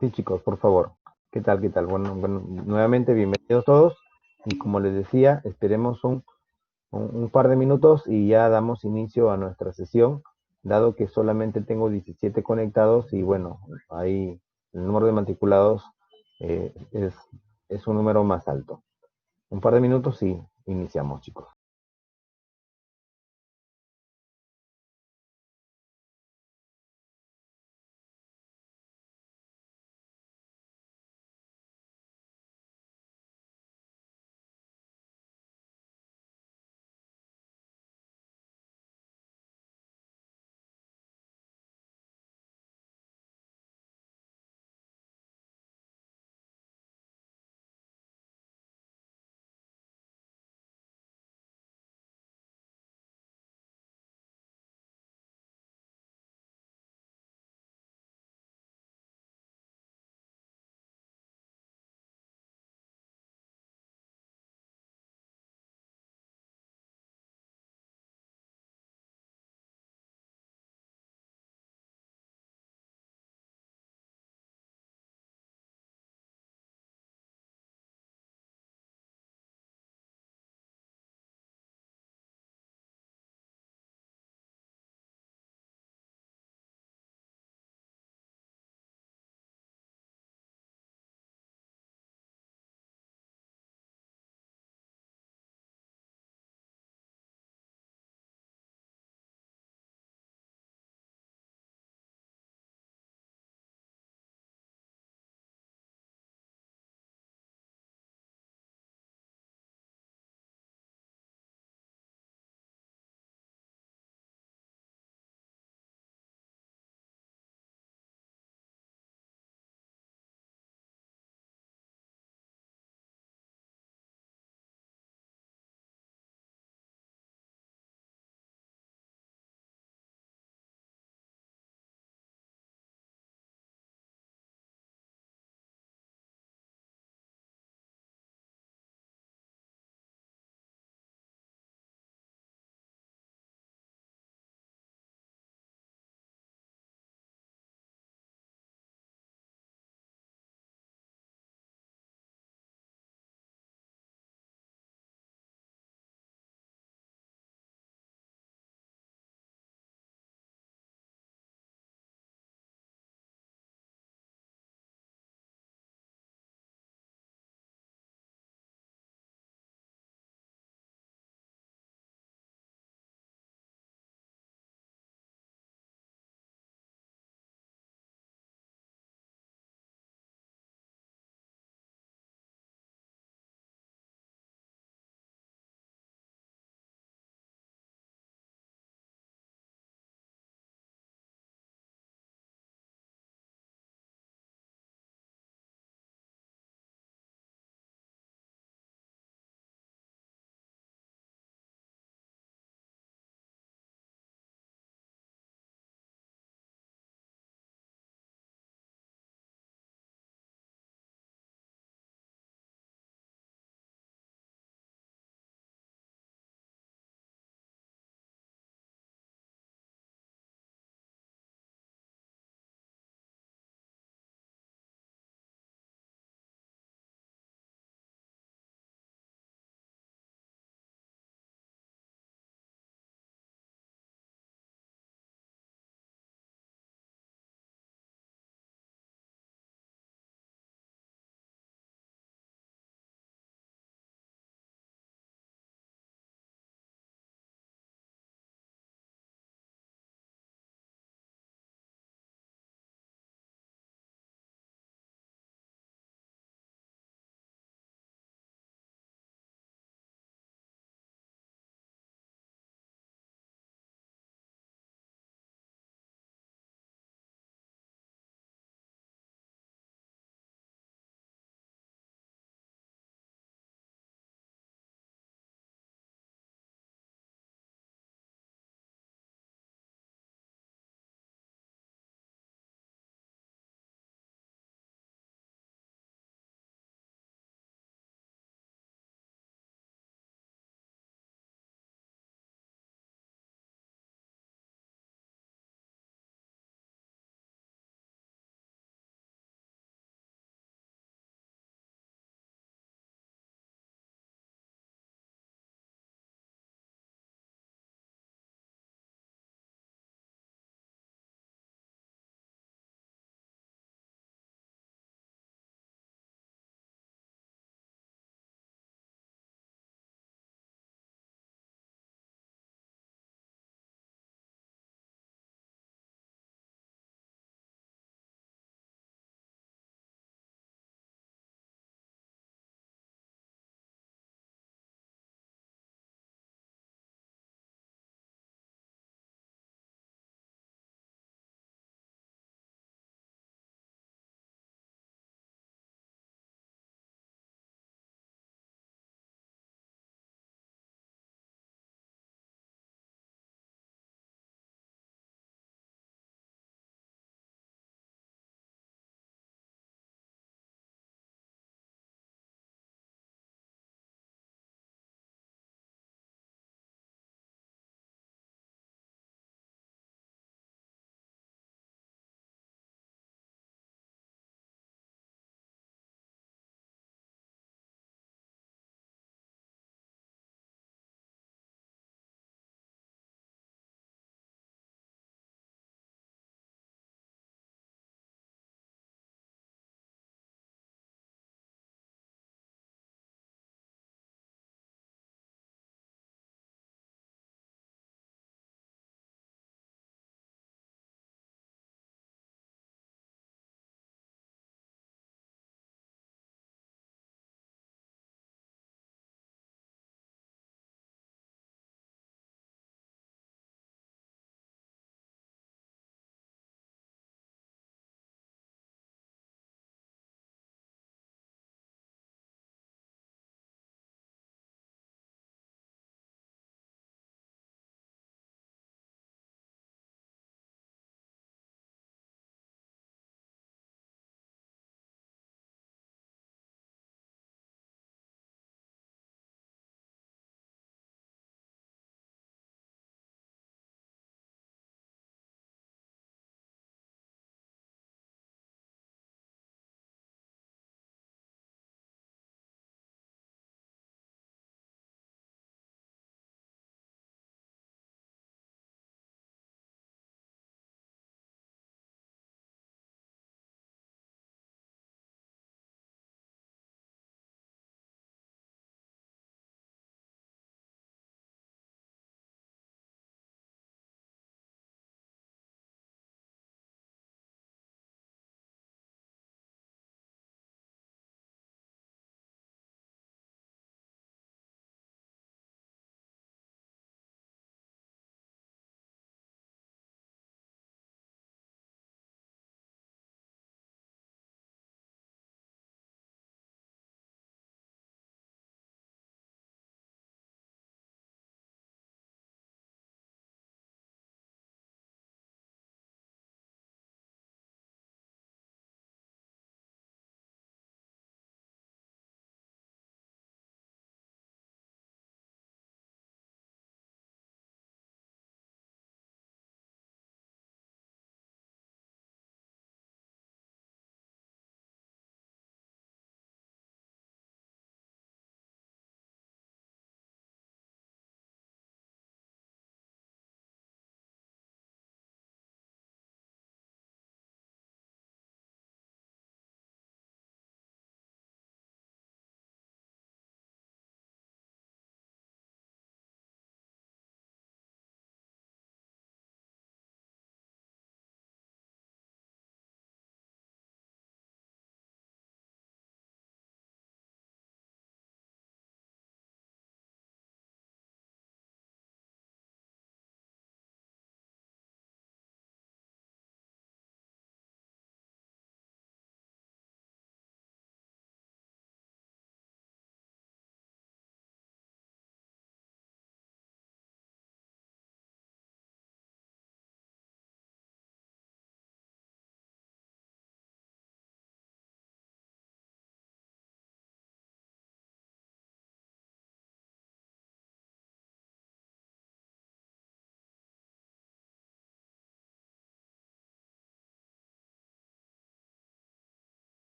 Sí, chicos, por favor. ¿Qué tal? ¿Qué tal? Bueno, nuevamente bienvenidos todos. Y como les decía, esperemos un par de minutos y ya damos inicio a nuestra sesión, dado que solamente tengo 17 conectados y bueno, ahí el número de matriculados es un número más alto. Un par de minutos y iniciamos, chicos.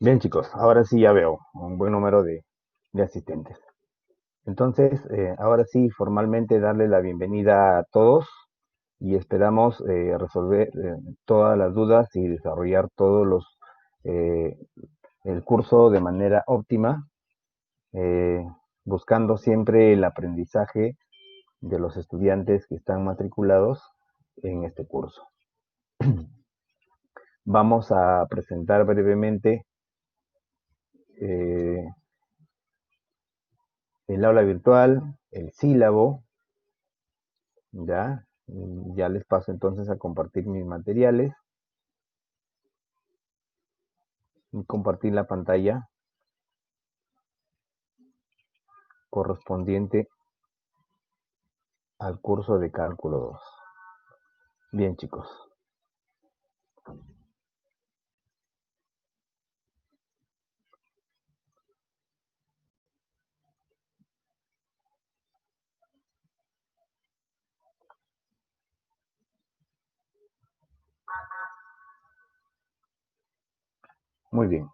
Bien, chicos, ahora sí ya veo un buen número de asistentes. Entonces, ahora sí, formalmente darle la bienvenida a todos y esperamos resolver todas las dudas y desarrollar eh, el curso de manera óptima, eh, buscando siempre el aprendizaje de los estudiantes que están matriculados en este curso. Vamos a presentar brevemente eh, el aula virtual, el sílabo, ¿ya? Ya les paso entonces a compartir mis materiales y compartir la pantalla correspondiente al curso de cálculo 2. Bien, chicos. Muy bien.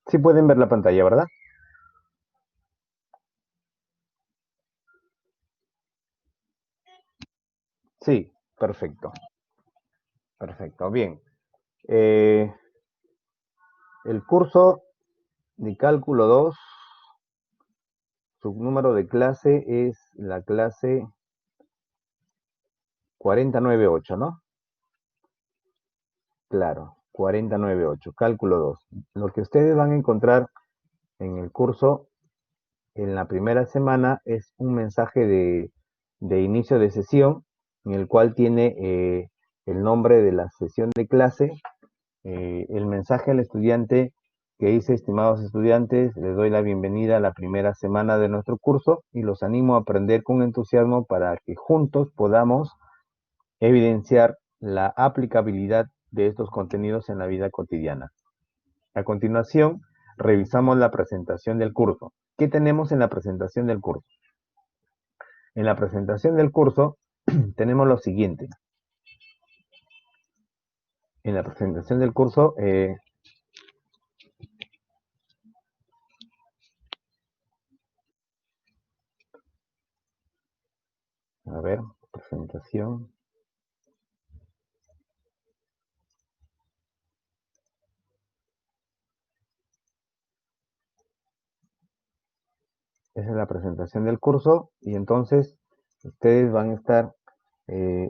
Sí pueden ver la pantalla, ¿verdad? Sí, perfecto. Perfecto. Bien. Eh, el curso de cálculo 2, su número de clase es la clase 498, ¿no? Claro, 498, cálculo 2. Lo que ustedes van a encontrar en el curso en la primera semana es un mensaje de inicio de sesión en el cual tiene el nombre de la sesión de clase, el mensaje al estudiante que dice: estimados estudiantes, les doy la bienvenida a la primera semana de nuestro curso y los animo a aprender con entusiasmo para que juntos podamos evidenciar la aplicabilidad de estos contenidos en la vida cotidiana. A continuación, revisamos la presentación del curso. ¿Qué tenemos en la presentación del curso? En la presentación del curso tenemos lo siguiente. En la presentación del curso, a ver, presentación. Esa es la presentación del curso y entonces ustedes van a estar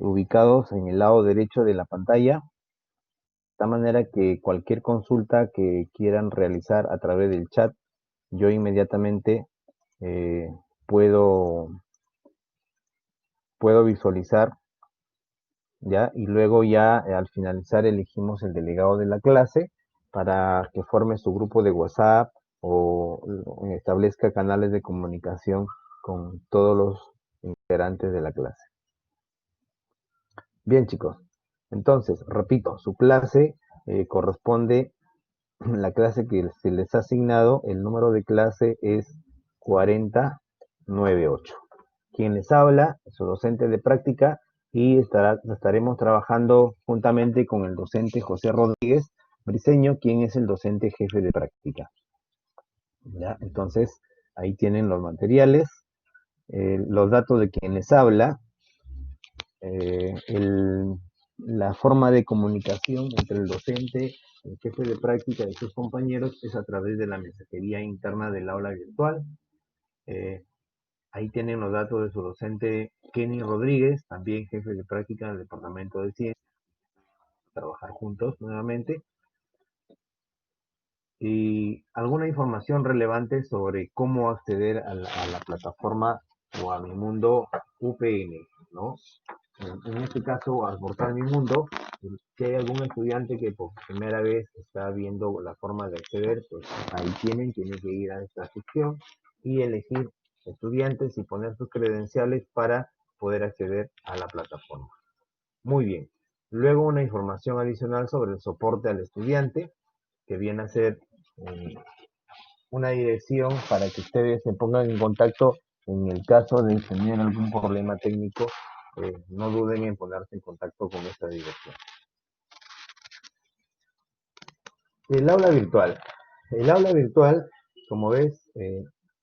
ubicados en el lado derecho de la pantalla, de tal manera que cualquier consulta que quieran realizar a través del chat, yo inmediatamente eh, puedo, puedo visualizar, ¿ya? Y luego ya al finalizar elegimos el delegado de la clase para que forme su grupo de WhatsApp o establezca canales de comunicación con todos los integrantes de la clase. Bien, chicos. Entonces, repito, su clase corresponde, la clase que se les ha asignado, el número de clase es 4098. Quien les habla es su docente de práctica y estaremos trabajando juntamente con el docente José Rodríguez Briceño, quien es el docente jefe de práctica. ¿Ya? Entonces, ahí tienen los materiales, los datos de quien les habla, eh, el, la forma de comunicación entre el docente, el jefe de práctica y sus compañeros es a través de la mensajería interna del aula virtual. Eh, Ahí tienen los datos de su docente Kenny Rodríguez, también jefe de práctica del Departamento de Ciencias, trabajar juntos nuevamente. Y alguna información relevante sobre cómo acceder a la plataforma o a Mi Mundo UPN, ¿no? En este caso, al portal Mi Mundo, si hay algún estudiante que por primera vez está viendo la forma de acceder, pues ahí tienen que ir a esta sección y elegir estudiantes y poner sus credenciales para poder acceder a la plataforma. Muy bien. Luego una información adicional sobre el soporte al estudiante, que viene a ser eh, una dirección para que ustedes se pongan en contacto en el caso de tener algún problema técnico. No duden en ponerse en contacto con esta dirección. El aula virtual. El aula virtual, como ves,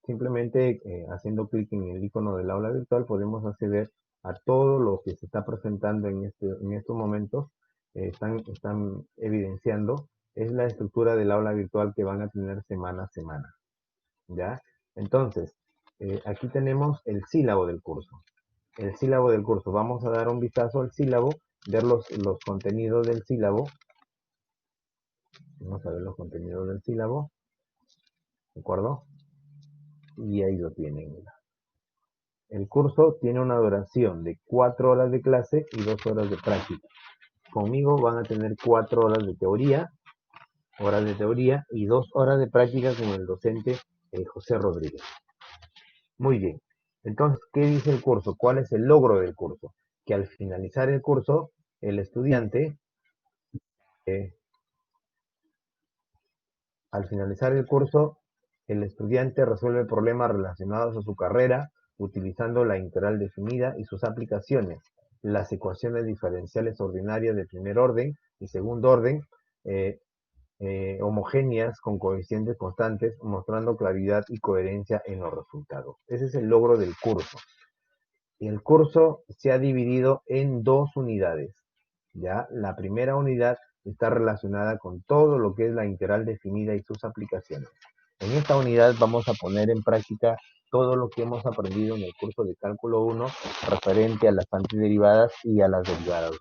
simplemente haciendo clic en el icono del aula virtual podemos acceder a todo lo que se está presentando en estos momentos. Están evidenciando, es la estructura del aula virtual que van a tener semana a semana. ¿Ya? Entonces, aquí tenemos el sílabo del curso. El sílabo del curso. Vamos a dar un vistazo al sílabo, ver los contenidos del sílabo. Vamos a ver los contenidos del sílabo, ¿de acuerdo? Y ahí lo tienen. El curso tiene una duración de 4 horas de clase y 2 horas de práctica. Conmigo van a tener 4 horas de teoría y 2 horas de práctica con el docente José Rodríguez. Muy bien. Entonces, ¿qué dice el curso? ¿Cuál es el logro del curso? Que al finalizar el curso, el estudiante, eh, al finalizar el curso, el estudiante resuelve problemas relacionados a su carrera utilizando la integral definida y sus aplicaciones, las ecuaciones diferenciales ordinarias de primer orden y segundo orden, eh, homogéneas con coeficientes constantes, mostrando claridad y coherencia en los resultados. Ese es el logro del curso. El curso se ha dividido en dos unidades. ¿Ya? La primera unidad está relacionada con todo lo que es la integral definida y sus aplicaciones. En esta unidad vamos a poner en práctica todo lo que hemos aprendido en el curso de cálculo 1 referente a las antiderivadas y a las derivadas,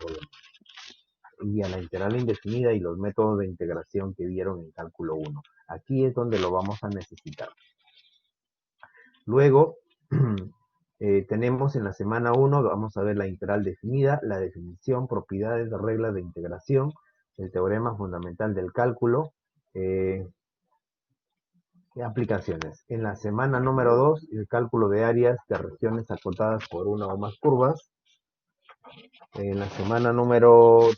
y a la integral indefinida y los métodos de integración que vieron en cálculo 1. Aquí es donde lo vamos a necesitar. Luego, tenemos en la semana 1, vamos a ver la integral definida, la definición, propiedades, reglas de integración, el teorema fundamental del cálculo, aplicaciones. En la semana número 2, el cálculo de áreas de regiones acotadas por una o más curvas. En la semana número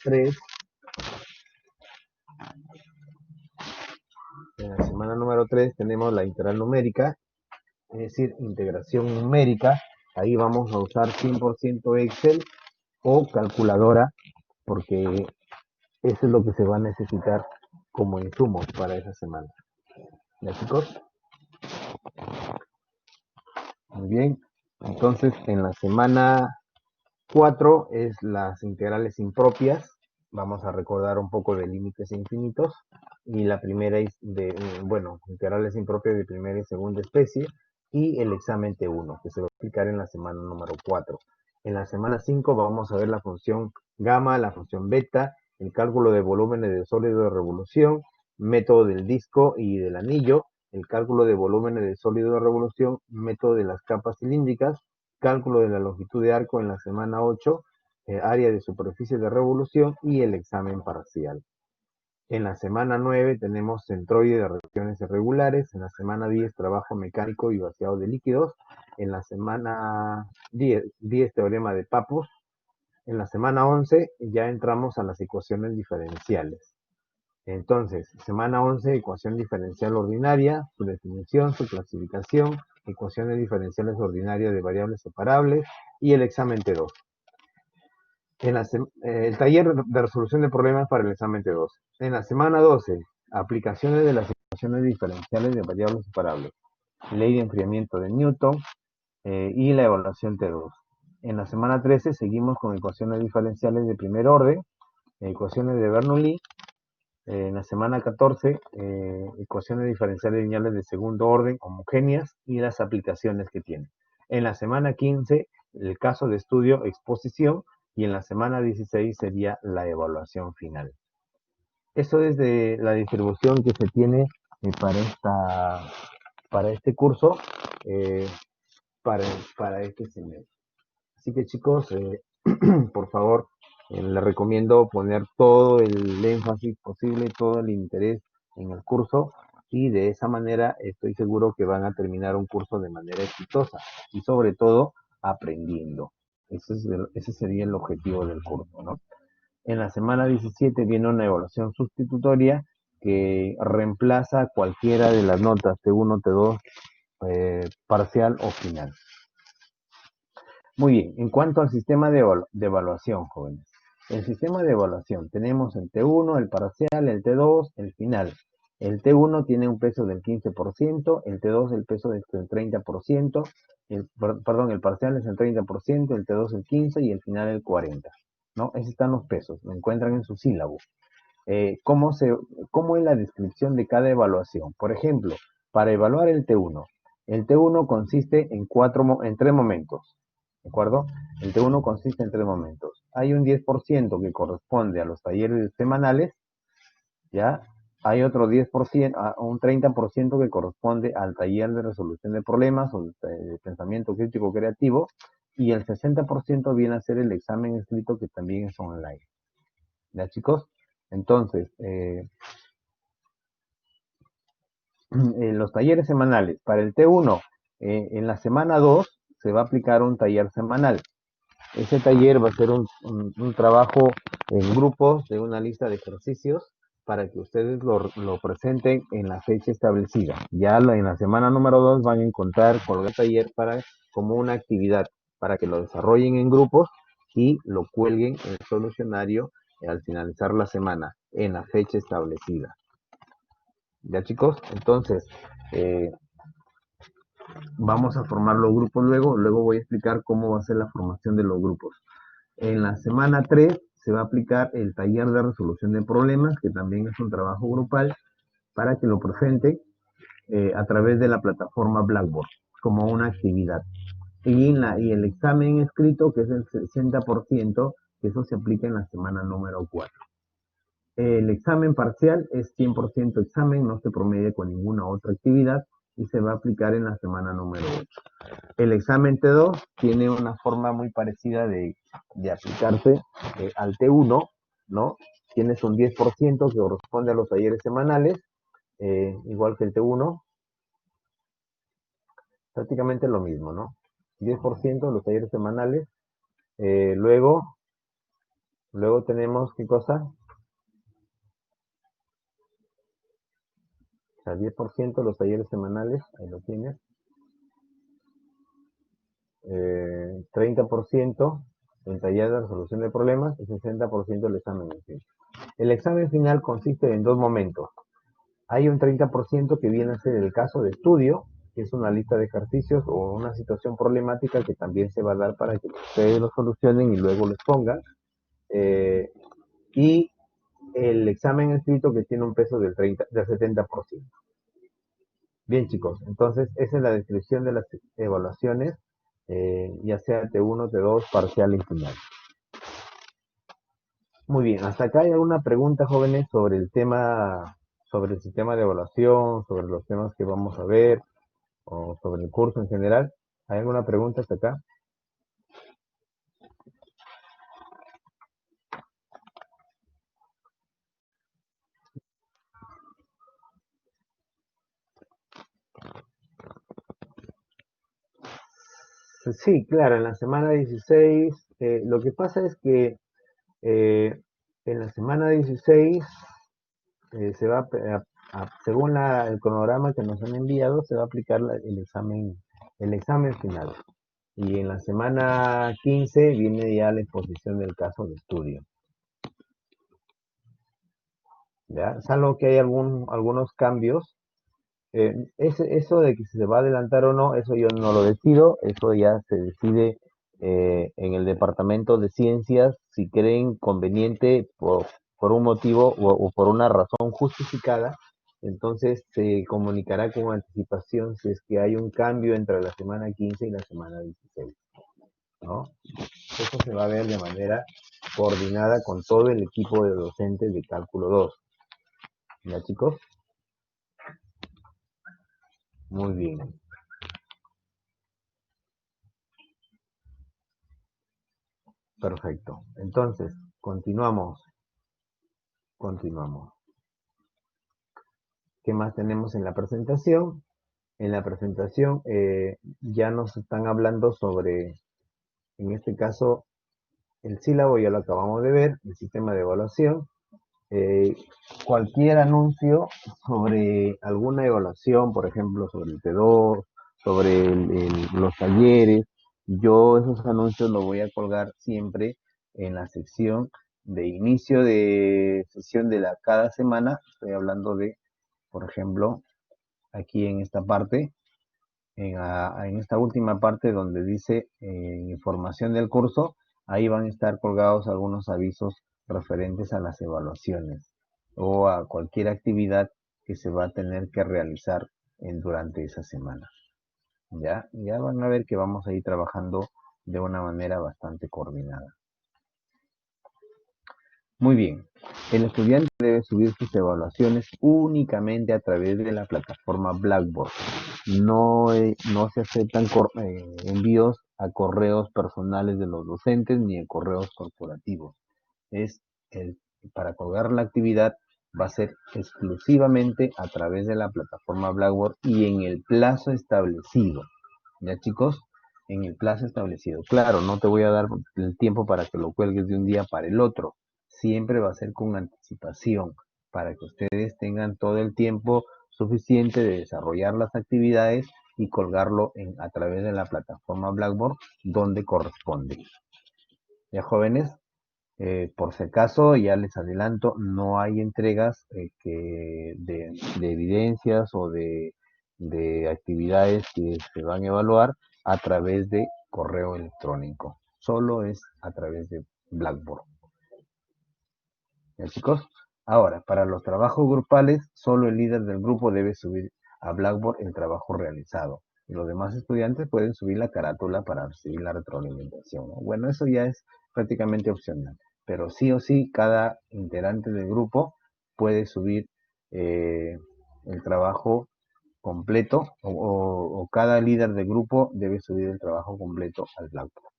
3, tenemos la integral numérica, es decir, integración numérica. Ahí vamos a usar 100% Excel o calculadora, porque eso es lo que se va a necesitar como insumos para esa semana. ¿Ya, chicos? Muy bien. Entonces, en la semana 4 es las integrales impropias. Vamos a recordar un poco de límites infinitos. Y la primera es integrales impropias de primera y segunda especie. Y el examen T1, que se va a explicar en la semana número 4. En la semana 5 vamos a ver la función gamma, la función beta, el cálculo de volúmenes de sólido de revolución, método del disco y del anillo, el cálculo de volúmenes de sólido de revolución, método de las capas cilíndricas, cálculo de la longitud de arco en la semana 8, área de superficie de revolución y el examen parcial. En la semana 9 tenemos centroide de reacciones irregulares. En la semana 10, trabajo mecánico y vaciado de líquidos. En la semana 10 teorema de Pappus. En la semana 11 ya entramos a las ecuaciones diferenciales. Entonces, semana 11, ecuación diferencial ordinaria, su definición, su clasificación, ecuaciones diferenciales ordinarias de variables separables y el examen T2. El taller de resolución de problemas para el examen T2. En la semana 12, aplicaciones de las ecuaciones diferenciales de variables separables, ley de enfriamiento de Newton y la evaluación T2. En la semana 13 seguimos con ecuaciones diferenciales de primer orden, ecuaciones de Bernoulli. En la semana 14, ecuaciones diferenciales lineales de segundo orden homogéneas y las aplicaciones que tienen. En la semana 15, el caso de estudio, exposición, y en la semana 16 sería la evaluación final. Eso es de la distribución que se tiene para este curso, eh, para este semestre. Así que chicos, por favor, les recomiendo poner todo el énfasis posible, todo el interés en el curso y de esa manera estoy seguro que van a terminar un curso de manera exitosa y sobre todo aprendiendo. Ese sería el objetivo del curso, ¿no? En la semana 17 viene una evaluación sustitutoria que reemplaza cualquiera de las notas T1, T2, parcial o final. Muy bien, en cuanto al sistema de evaluación, jóvenes. El sistema de evaluación. Tenemos el T1, el parcial, el T2, el final. El T1 tiene un peso del 15%, el T2 el peso del 30%, perdón, el parcial es el 30%, el T2 el 15% y el final el 40%. ¿No? Esos están los pesos, lo encuentran en su sílabo. ¿Cómo es la descripción de cada evaluación? Por ejemplo, para evaluar el T1 consiste en tres momentos, ¿de acuerdo? El T1 consiste en tres momentos. Hay un 10% que corresponde a los talleres semanales, ¿ya? Hay otro 10%, un 30% que corresponde al taller de resolución de problemas o de pensamiento crítico creativo, y el 60% viene a ser el examen escrito, que también es online. ¿Ya, chicos? Entonces, en los talleres semanales, para el T1, en la semana 2 se va a aplicar un taller semanal. Ese taller va a ser un trabajo en grupos de una lista de ejercicios para que ustedes lo presenten en la fecha establecida. Ya en la semana número 2 van a encontrar colgar taller como una actividad para que lo desarrollen en grupos y lo cuelguen en el solucionario al finalizar la semana en la fecha establecida. ¿Ya, chicos? Entonces, eh, vamos a formar los grupos luego voy a explicar cómo va a ser la formación de los grupos. En la semana 3 se va a aplicar el taller de resolución de problemas, que también es un trabajo grupal, para que lo presente a través de la plataforma Blackboard, como una actividad. Y el examen escrito, que es el 60%, que eso se aplica en la semana número 4. El examen parcial es 100% examen, no se promedia con ninguna otra actividad y se va a aplicar en la semana número 8. El examen T2 tiene una forma muy parecida de aplicarse al T1, ¿no? Tienes un 10% que corresponde a los talleres semanales, igual que el T1, prácticamente lo mismo, ¿no? 10% de los talleres semanales. Luego tenemos, ¿qué cosa? O sea, 10% de los talleres semanales, ahí lo tienes. 30% el taller de resolución de problemas y 60% el examen en sí. El examen final consiste en dos momentos. Hay un 30% que viene a ser el caso de estudio, que es una lista de ejercicios o una situación problemática que también se va a dar para que ustedes lo solucionen y luego les pongan. Y el examen escrito, que tiene un peso del 70%. Bien, chicos, entonces esa es la descripción de las evaluaciones, ya sea T1, T2, parcial y final. Muy bien, hasta acá hay alguna pregunta, jóvenes, sobre el tema, sobre el sistema de evaluación, sobre los temas que vamos a ver, o sobre el curso en general. ¿Hay alguna pregunta hasta acá? Sí, claro, en la semana 16, lo que pasa es que en la semana 16 se va según el cronograma que nos han enviado, se va a aplicar el examen final. Y en la semana 15 viene ya la exposición del caso de estudio. ¿Ya? Salvo que hay algunos cambios. Eso de que se va a adelantar o no, eso yo no lo decido, eso ya se decide en el departamento de ciencias, si creen conveniente por un motivo o por una razón justificada, entonces se comunicará con anticipación si es que hay un cambio entre la semana 15 y la semana 16, ¿no? Eso se va a ver de manera coordinada con todo el equipo de docentes de cálculo 2. ¿Ya, chicos? Muy bien. Perfecto. Entonces, continuamos. ¿Qué más tenemos en la presentación? En la presentación ya nos están hablando sobre, en este caso, el sílabo, ya lo acabamos de ver, el sistema de evaluación. Cualquier anuncio sobre alguna evaluación, por ejemplo, sobre el T2, sobre los talleres, yo esos anuncios los voy a colgar siempre en la sección de inicio de sesión de cada semana, estoy hablando de, por ejemplo, aquí en esta parte, en esta última parte donde dice información del curso, ahí van a estar colgados algunos avisos referentes a las evaluaciones o a cualquier actividad que se va a tener que realizar durante esa semana. Ya van a ver que vamos a ir trabajando de una manera bastante coordinada. Muy bien, el estudiante debe subir sus evaluaciones únicamente a través de la plataforma Blackboard. No se aceptan envíos a correos personales de los docentes ni a correos corporativos. Es el, para colgar la actividad va a ser exclusivamente a través de la plataforma Blackboard y en el plazo establecido. ¿Ya, chicos? En el plazo establecido. Claro, no te voy a dar el tiempo para que lo cuelgues de un día para el otro. Siempre va a ser con anticipación para que ustedes tengan todo el tiempo suficiente de desarrollar las actividades y colgarlo a través de la plataforma Blackboard donde corresponde. ¿Ya, jóvenes? Por si acaso, ya les adelanto, no hay entregas de evidencias o de actividades que se van a evaluar a través de correo electrónico. Solo es a través de Blackboard. ¿Ya, chicos? Ahora, para los trabajos grupales, solo el líder del grupo debe subir a Blackboard el trabajo realizado. Y los demás estudiantes pueden subir la carátula para recibir la retroalimentación, ¿no? Bueno, eso ya es prácticamente opcional. Pero sí o sí, cada integrante del grupo puede subir el trabajo completo o cada líder del grupo debe subir el trabajo completo al Blackboard.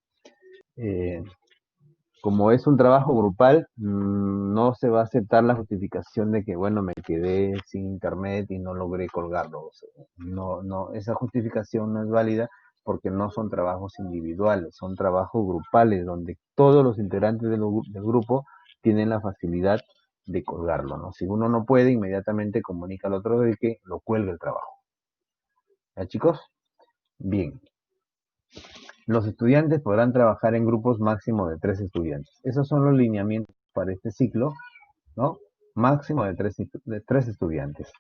Como es un trabajo grupal, no se va a aceptar la justificación de que, bueno, me quedé sin internet y no logré colgarlo. O sea, no, esa justificación no es válida porque no son trabajos individuales, son trabajos grupales donde todos los integrantes del grupo tienen la facilidad de colgarlo, ¿no? Si uno no puede, inmediatamente comunica al otro de que lo cuelgue el trabajo. ¿Ya, chicos? Bien. Los estudiantes podrán trabajar en grupos máximo de 3 estudiantes. Esos son los lineamientos para este ciclo, ¿no? Máximo de 3 estudiantes.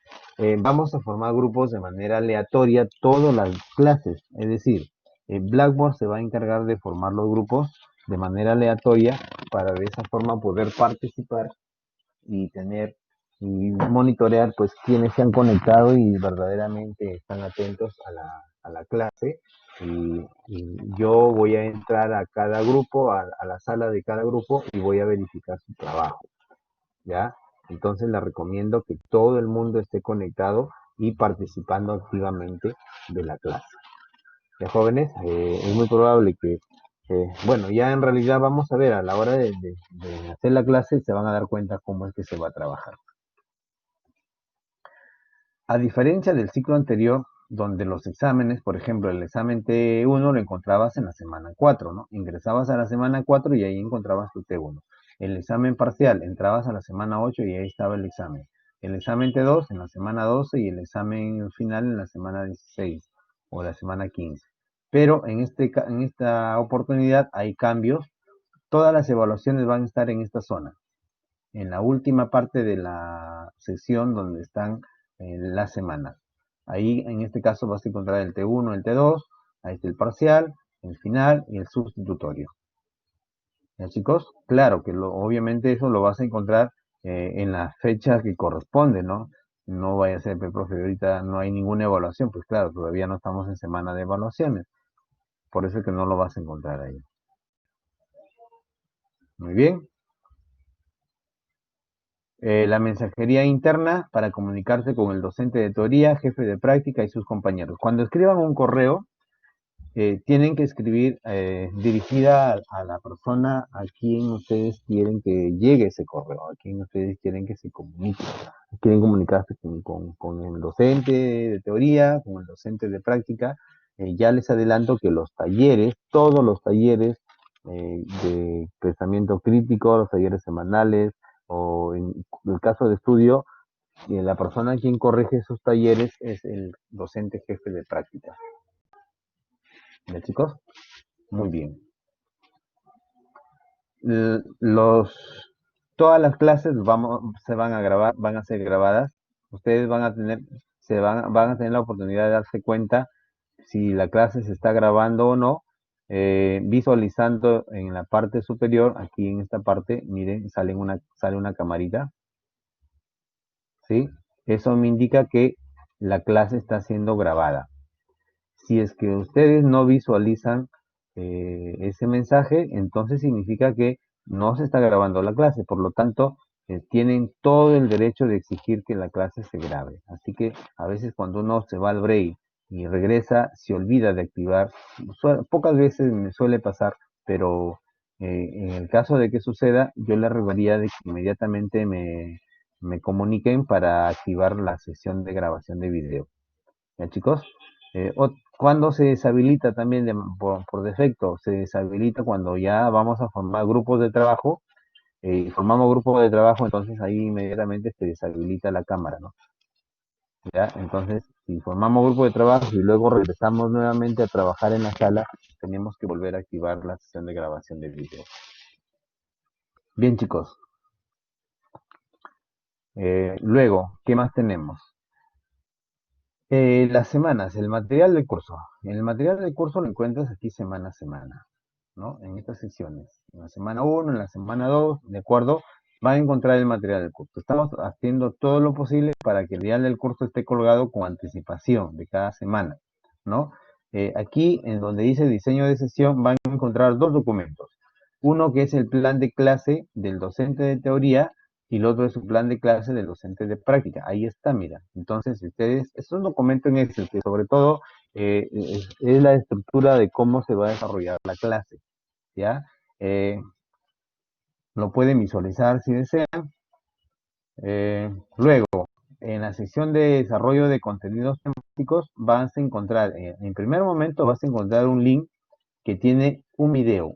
Vamos a formar grupos de manera aleatoria todas las clases. Es decir, Blackboard se va a encargar de formar los grupos de manera aleatoria para de esa forma poder participar y tener y monitorear pues quienes se han conectado y verdaderamente están atentos a la clase y yo voy a entrar a cada grupo, a la sala de cada grupo y voy a verificar su trabajo, ¿ya? Entonces les recomiendo que todo el mundo esté conectado y participando activamente de la clase. ¿Ya, jóvenes? Es muy probable que, bueno, ya en realidad vamos a ver a la hora de hacer la clase se van a dar cuenta cómo es que se va a trabajar. A diferencia del ciclo anterior, donde los exámenes, por ejemplo, el examen T1 lo encontrabas en la semana 4, ¿no? Ingresabas a la semana 4 y ahí encontrabas tu T1. El examen parcial, entrabas a la semana 8 y ahí estaba el examen. El examen T2 en la semana 12 y el examen final en la semana 16 o la semana 15. Pero en esta oportunidad hay cambios. Todas las evaluaciones van a estar en esta zona, en la última parte de la sesión donde están las semanas. Ahí, en este caso, vas a encontrar el T1, el T2, ahí está el parcial, el final y el sustitutorio. ¿Ya, chicos? Claro que obviamente eso lo vas a encontrar en la fecha que corresponde, ¿no? No vaya a ser, profe, ahorita no hay ninguna evaluación, pues claro, todavía no estamos en semana de evaluaciones, por eso es que no lo vas a encontrar ahí. Muy bien. La mensajería interna para comunicarse con el docente de teoría, jefe de práctica y sus compañeros. Cuando escriban un correo, tienen que escribir dirigida a la persona a quien ustedes quieren que llegue ese correo, a quien ustedes quieren que se comunique. Quieren comunicarse con el docente de teoría, con el docente de práctica. Ya les adelanto que los talleres, todos los talleres de pensamiento crítico, los talleres semanales, o en el caso de estudio, la persona a quien corrige esos talleres es el docente jefe de práctica. ¿Ya, chicos? Muy bien. Los todas las clases se van a grabar, van a ser grabadas. Ustedes van a tener la oportunidad de darse cuenta si la clase se está grabando o no, visualizando en la parte superior, aquí en esta parte, miren, sale una camarita, ¿sí? Eso me indica que la clase está siendo grabada. Si es que ustedes no visualizan ese mensaje, entonces significa que no se está grabando la clase. Por lo tanto, tienen todo el derecho de exigir que la clase se grabe. Así que a veces cuando uno se va al break y regresa, se olvida de activar. Pocas veces me suele pasar, pero en el caso de que suceda, yo les rogaría de que inmediatamente me comuniquen para activar la sesión de grabación de video. ¿Ya, chicos? ¿Cuándo se deshabilita también por defecto? Se deshabilita cuando ya vamos a formar grupos de trabajo, y formamos grupos de trabajo, entonces ahí inmediatamente se deshabilita la cámara, ¿no? ¿Ya? Entonces, si formamos grupo de trabajo y luego regresamos nuevamente a trabajar en la sala, tenemos que volver a activar la sesión de grabación de video. Bien, chicos. Luego, ¿qué más tenemos? Las semanas, el material del curso. El material del curso lo encuentras aquí semana a semana, ¿no? En estas sesiones. En la semana 1, en la semana 2, ¿de acuerdo? Va a encontrar el material del curso. Estamos haciendo todo lo posible para que el material del curso esté colgado con anticipación de cada semana, ¿no? Aquí, en donde dice diseño de sesión, van a encontrar dos documentos. Uno que es el plan de clase del docente de teoría y el otro es un plan de clase del docente de práctica. Ahí está, mira. Entonces, ustedes, es un documento en Excel que sobre todo es la estructura de cómo se va a desarrollar la clase, ¿ya? Eh, lo pueden visualizar si desean. Luego, en la sección de desarrollo de contenidos temáticos, vas a encontrar, en primer momento vas a encontrar un link que tiene un video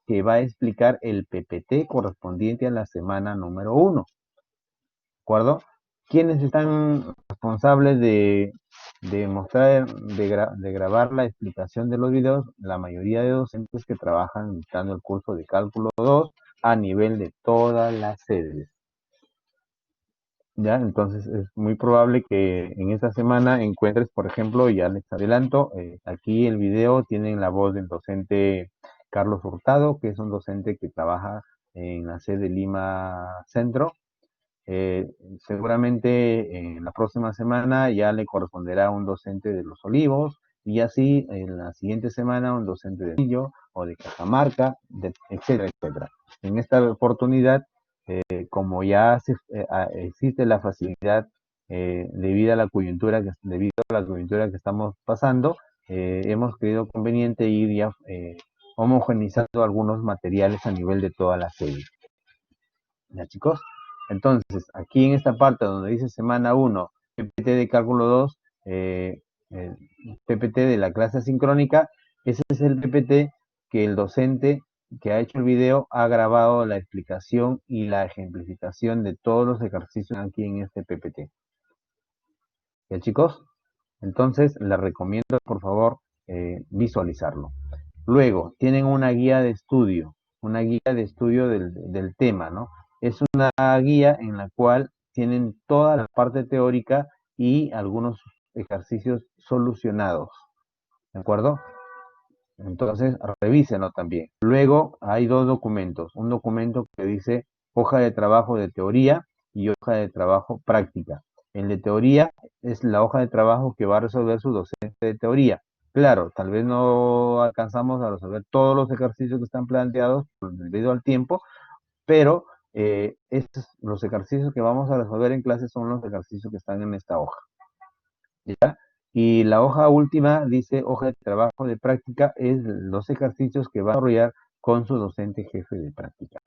que va a explicar el PPT correspondiente a la semana número 1. ¿De acuerdo? ¿Quiénes están responsables de mostrar, de grabar la explicación de los videos? La mayoría de docentes que trabajan dictando el curso de cálculo 2 a nivel de todas las sedes. ¿Ya? Entonces es muy probable que en esta semana encuentres, por ejemplo, ya les adelanto, aquí el video tiene la voz del docente Carlos Hurtado, que es un docente que trabaja en la sede Lima Centro. Eh, Seguramente en la próxima semana ya le corresponderá un docente de Los Olivos y así en la siguiente semana un docente de Trujillo o de Cajamarca, etcétera, etcétera. En esta oportunidad, como ya existe la facilidad debido a la coyuntura que estamos pasando, hemos creído conveniente ir ya homogenizando algunos materiales a nivel de toda la serie. ¿Ya, chicos? Entonces, aquí en esta parte donde dice semana 1, PPT de cálculo 2, eh, PPT de la clase asincrónica, ese es el PPT que el docente que ha hecho el video ha grabado la explicación y la ejemplificación de todos los ejercicios aquí en este PPT. ¿Ya, chicos? Entonces, les recomiendo, por favor, visualizarlo. Luego, tienen una guía de estudio del tema, ¿no? Es una guía en la cual tienen toda la parte teórica y algunos ejercicios solucionados, ¿de acuerdo? Entonces, revísenlo también. Luego, hay dos documentos. Un documento que dice hoja de trabajo de teoría y hoja de trabajo práctica. El de teoría es la hoja de trabajo que va a resolver su docente de teoría. Claro, tal vez no alcanzamos a resolver todos los ejercicios que están planteados debido al tiempo, pero los ejercicios que vamos a resolver en clase son los ejercicios que están en esta hoja. ¿Ya? Y la hoja última dice hoja de trabajo de práctica, es los ejercicios que va a desarrollar con su docente jefe de práctica.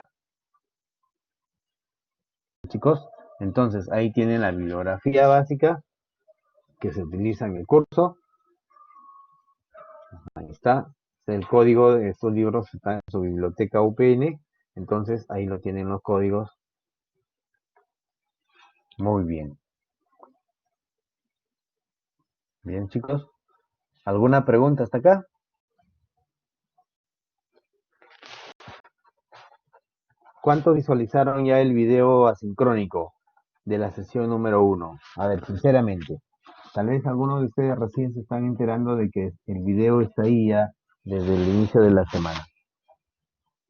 Chicos, entonces ahí tienen la bibliografía básica que se utiliza en el curso. Ahí está. El código de estos libros está en su biblioteca UPN. Entonces ahí lo tienen los códigos. Muy bien. Bien, chicos. ¿Alguna pregunta hasta acá? ¿cuántos visualizaron ya el video asincrónico de la sesión número 1? A ver, sinceramente, tal vez algunos de ustedes recién se están enterando de que el video está ahí ya desde el inicio de la semana.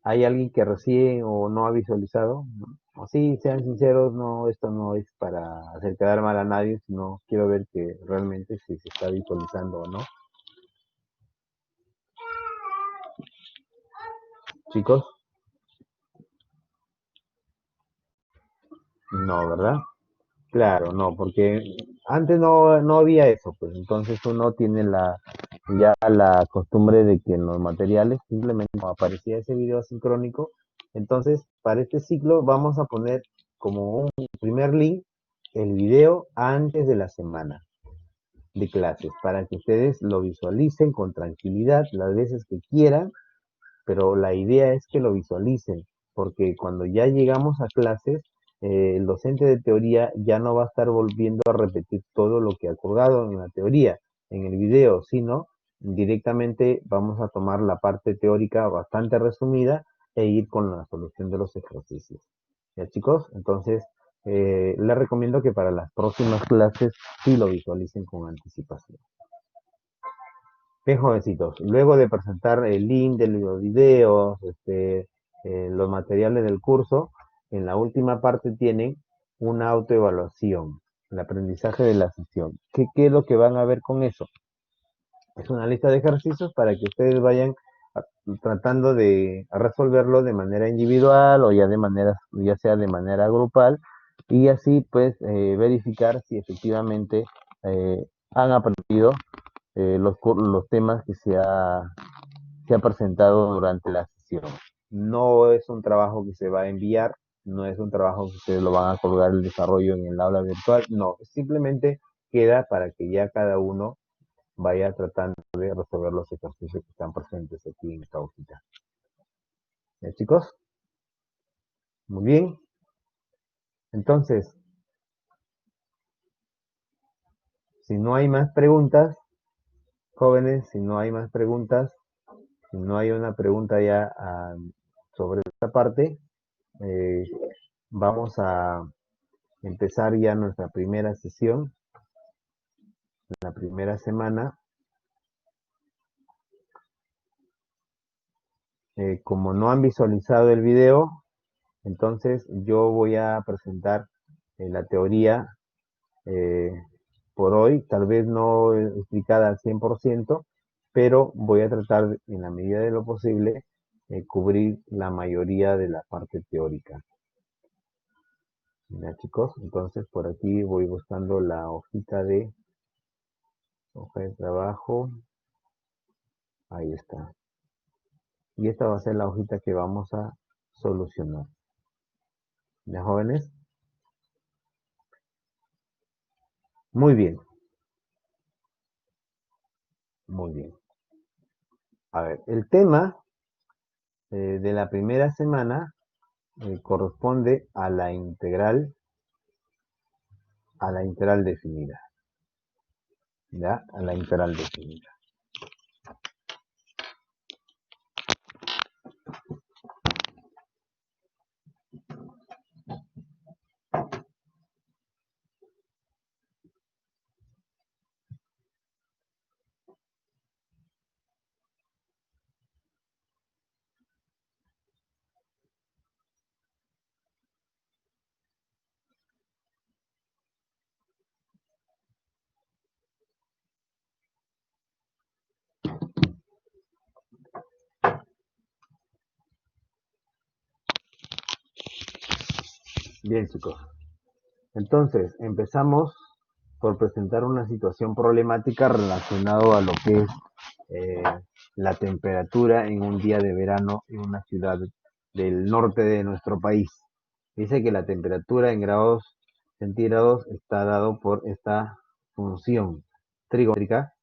¿Hay alguien que recién o no ha visualizado? ¿No? O sí, sean sinceros, no, esto no es para hacer quedar mal a nadie, sino quiero ver que realmente si se está visualizando o no. Chicos, no, ¿verdad? Claro, no, porque antes no había eso, pues entonces uno tiene ya la costumbre de que en los materiales simplemente no aparecía ese video sincrónico. Entonces, para este ciclo vamos a poner como un primer link el video antes de la semana de clases, para que ustedes lo visualicen con tranquilidad las veces que quieran, pero la idea es que lo visualicen, porque cuando ya llegamos a clases, el docente de teoría ya no va a estar volviendo a repetir todo lo que ha colgado en la teoría, en el video, sino directamente vamos a tomar la parte teórica bastante resumida e ir con la solución de los ejercicios. ¿Ya, chicos? Entonces, les recomiendo que para las próximas clases sí lo visualicen con anticipación. Bien, jovencitos, luego de presentar el link de los videos, los materiales del curso, en la última parte tienen una autoevaluación, el aprendizaje de la sesión. ¿Qué es lo que van a ver con eso? Es una lista de ejercicios para que ustedes vayan tratando de resolverlo de manera individual o ya sea de manera grupal, y así pues verificar si efectivamente han aprendido los temas que se ha presentado durante la sesión. No es un trabajo que se va a enviar, no es un trabajo que ustedes lo van a colgar el desarrollo en el aula virtual, no, simplemente queda para que ya cada uno vaya tratando de resolver los ejercicios que están presentes aquí en esta hojita. ¿Ya, chicos? Muy bien. Entonces, si no hay más preguntas, jóvenes, si no hay más preguntas, si no hay una pregunta ya sobre esta parte, eh, vamos a empezar ya nuestra primera sesión, la primera semana. Como no han visualizado el video, entonces yo voy a presentar la teoría eh, por hoy, tal vez no explicada al 100%, pero voy a tratar en la medida de lo posible cubrir la mayoría de la parte teórica. Mira, chicos, entonces por aquí voy buscando la hojita de hoja de trabajo. Ahí está. Y esta va a ser la hojita que vamos a solucionar. ¿Ya, jóvenes? Muy bien, muy bien. A ver, el tema de la primera semana corresponde a la integral definida. ¿Ya? A la integral definida. Bien, chicos. Entonces, empezamos por presentar una situación problemática relacionada a lo que es eh, la temperatura en un día de verano en una ciudad del norte de nuestro país. Dice que la temperatura en grados centígrados está dado por esta función trigonométrica,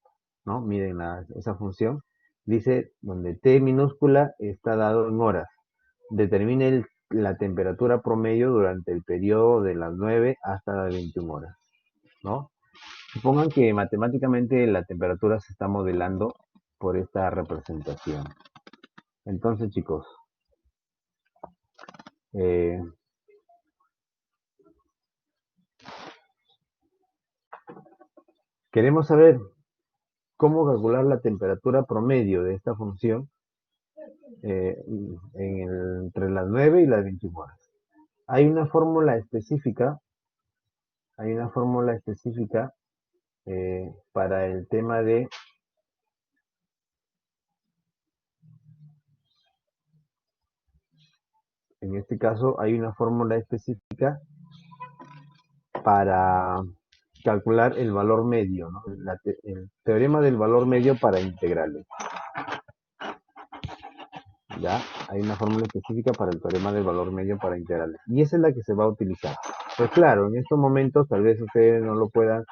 ¿no? Miren esa función. Dice donde T minúscula está dado en horas. Determine la temperatura promedio durante el periodo de las 9 hasta las 21 horas, ¿no? Supongan que matemáticamente la temperatura se está modelando por esta representación. Entonces, chicos, Eh, Queremos saber cómo calcular la temperatura promedio de esta función entre las 9 y las 21 horas. Hay una fórmula específica, hay una fórmula específica para el tema de, en este caso, hay una fórmula específica para calcular el valor medio, ¿no? El teorema del valor medio para integrales. ¿Ya? Hay una fórmula específica para el teorema del valor medio para integrales. Y esa es la que se va a utilizar. Pues claro, en estos momentos tal vez ustedes no lo puedan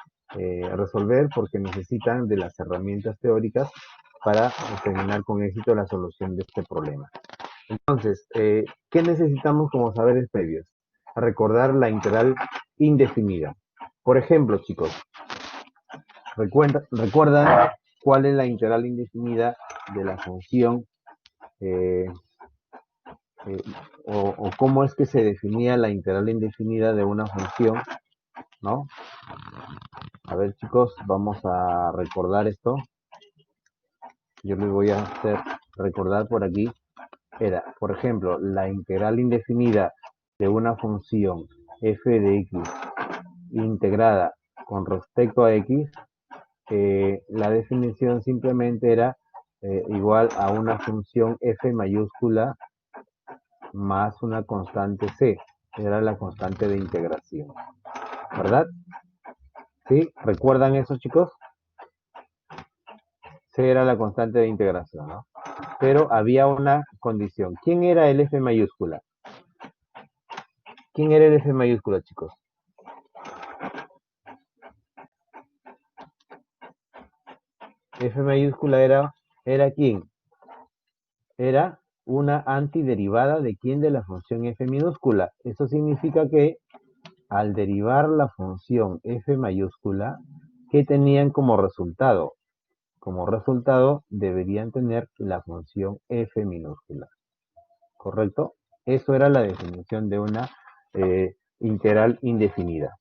resolver porque necesitan de las herramientas teóricas para terminar con éxito la solución de este problema. Entonces, ¿qué necesitamos como saberes previos? Recordar la integral indefinida. Por ejemplo, chicos, ¿recuerdan cuál es la integral indefinida de la función eh, eh, o cómo es que se definía la integral indefinida de una función, ¿no? A ver, chicos, vamos a recordar esto. Yo les voy a hacer recordar por aquí. Era, por ejemplo, la integral indefinida de una función f de x integrada con respecto a x, la definición simplemente era igual a una función f mayúscula más una constante c. Era la constante de integración. ¿Verdad? ¿Sí? ¿Recuerdan eso, chicos? C era la constante de integración, ¿no? Pero había una condición. ¿Quién era el f mayúscula? ¿Quién era el f mayúscula, chicos? F mayúscula era ¿quién? Era una antiderivada de quién, de la función f minúscula. Eso significa que al derivar la función f mayúscula, ¿qué tenían como resultado? Como resultado deberían tener la función f minúscula. ¿Correcto? Eso era la definición de una integral indefinida.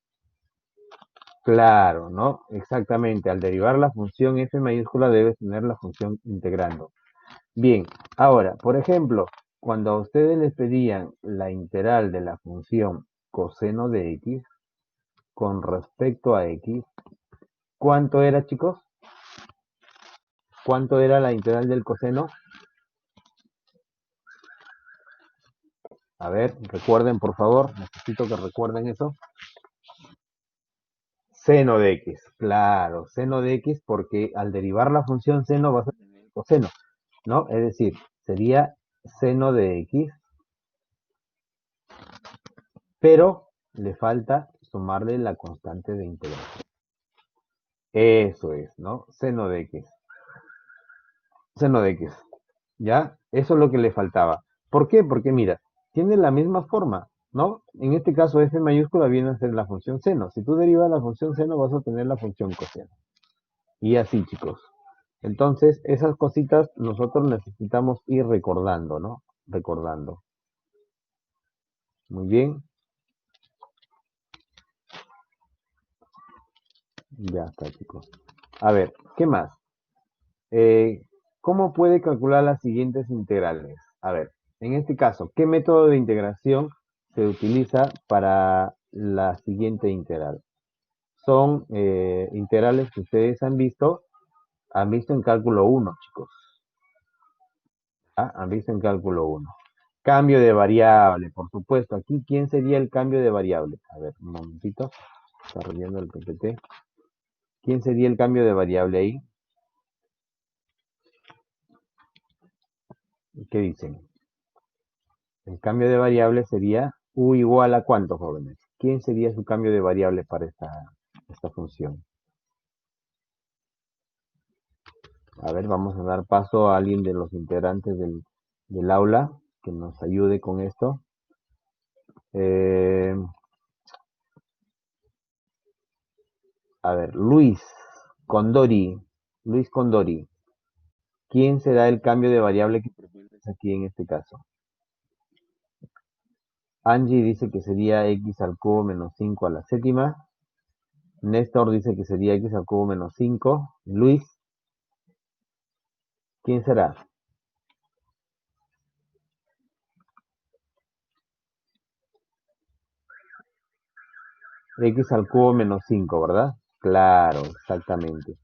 Claro, ¿no? Exactamente. Al derivar la función f mayúscula debes tener la función integrando. Bien, ahora, por ejemplo, cuando a ustedes les pedían la integral de la función coseno de x con respecto a x, ¿cuánto era, chicos? ¿Cuánto era la integral del coseno? A ver, recuerden, por favor, necesito que recuerden eso. Seno de x, claro, seno de x, porque al derivar la función seno vas a tener el coseno, ¿no? Es decir, sería seno de x, pero le falta sumarle la constante de integración. Eso es, ¿no? Seno de x. Seno de x. ¿Ya? Eso es lo que le faltaba. ¿Por qué? Porque mira, tiene la misma forma, ¿no? En este caso, f mayúscula viene a ser la función seno. Si tú derivas la función seno, vas a obtener la función coseno. Y así, chicos. Entonces, esas cositas nosotros necesitamos ir recordando, ¿no? Recordando. Muy bien. Ya está, chicos. A ver, ¿qué más? ¿Cómo puede calcular las siguientes integrales? A ver, en este caso, ¿qué método de integración se utiliza para la siguiente integral? Son integrales que ustedes han visto en cálculo 1, chicos. ¿Ah? Han visto en cálculo 1. Cambio de variable, por supuesto. Aquí, ¿quién sería el cambio de variable? A ver, un momentito. Está rellenando el PPT. ¿Quién sería el cambio de variable ahí? ¿Qué dicen? El cambio de variable sería u igual a ¿cuánto, jóvenes? ¿Quién sería su cambio de variable para esta función? A ver, vamos a dar paso a alguien de los integrantes del aula que nos ayude con esto. Eh, a ver, Condori. Luis Condori. ¿Quién será el cambio de variable que propones aquí en este caso? Angie dice que sería x al cubo menos 5 a la séptima. Néstor dice que sería x al cubo menos 5. Luis, ¿quién será? X al cubo menos 5, ¿verdad? Claro, exactamente.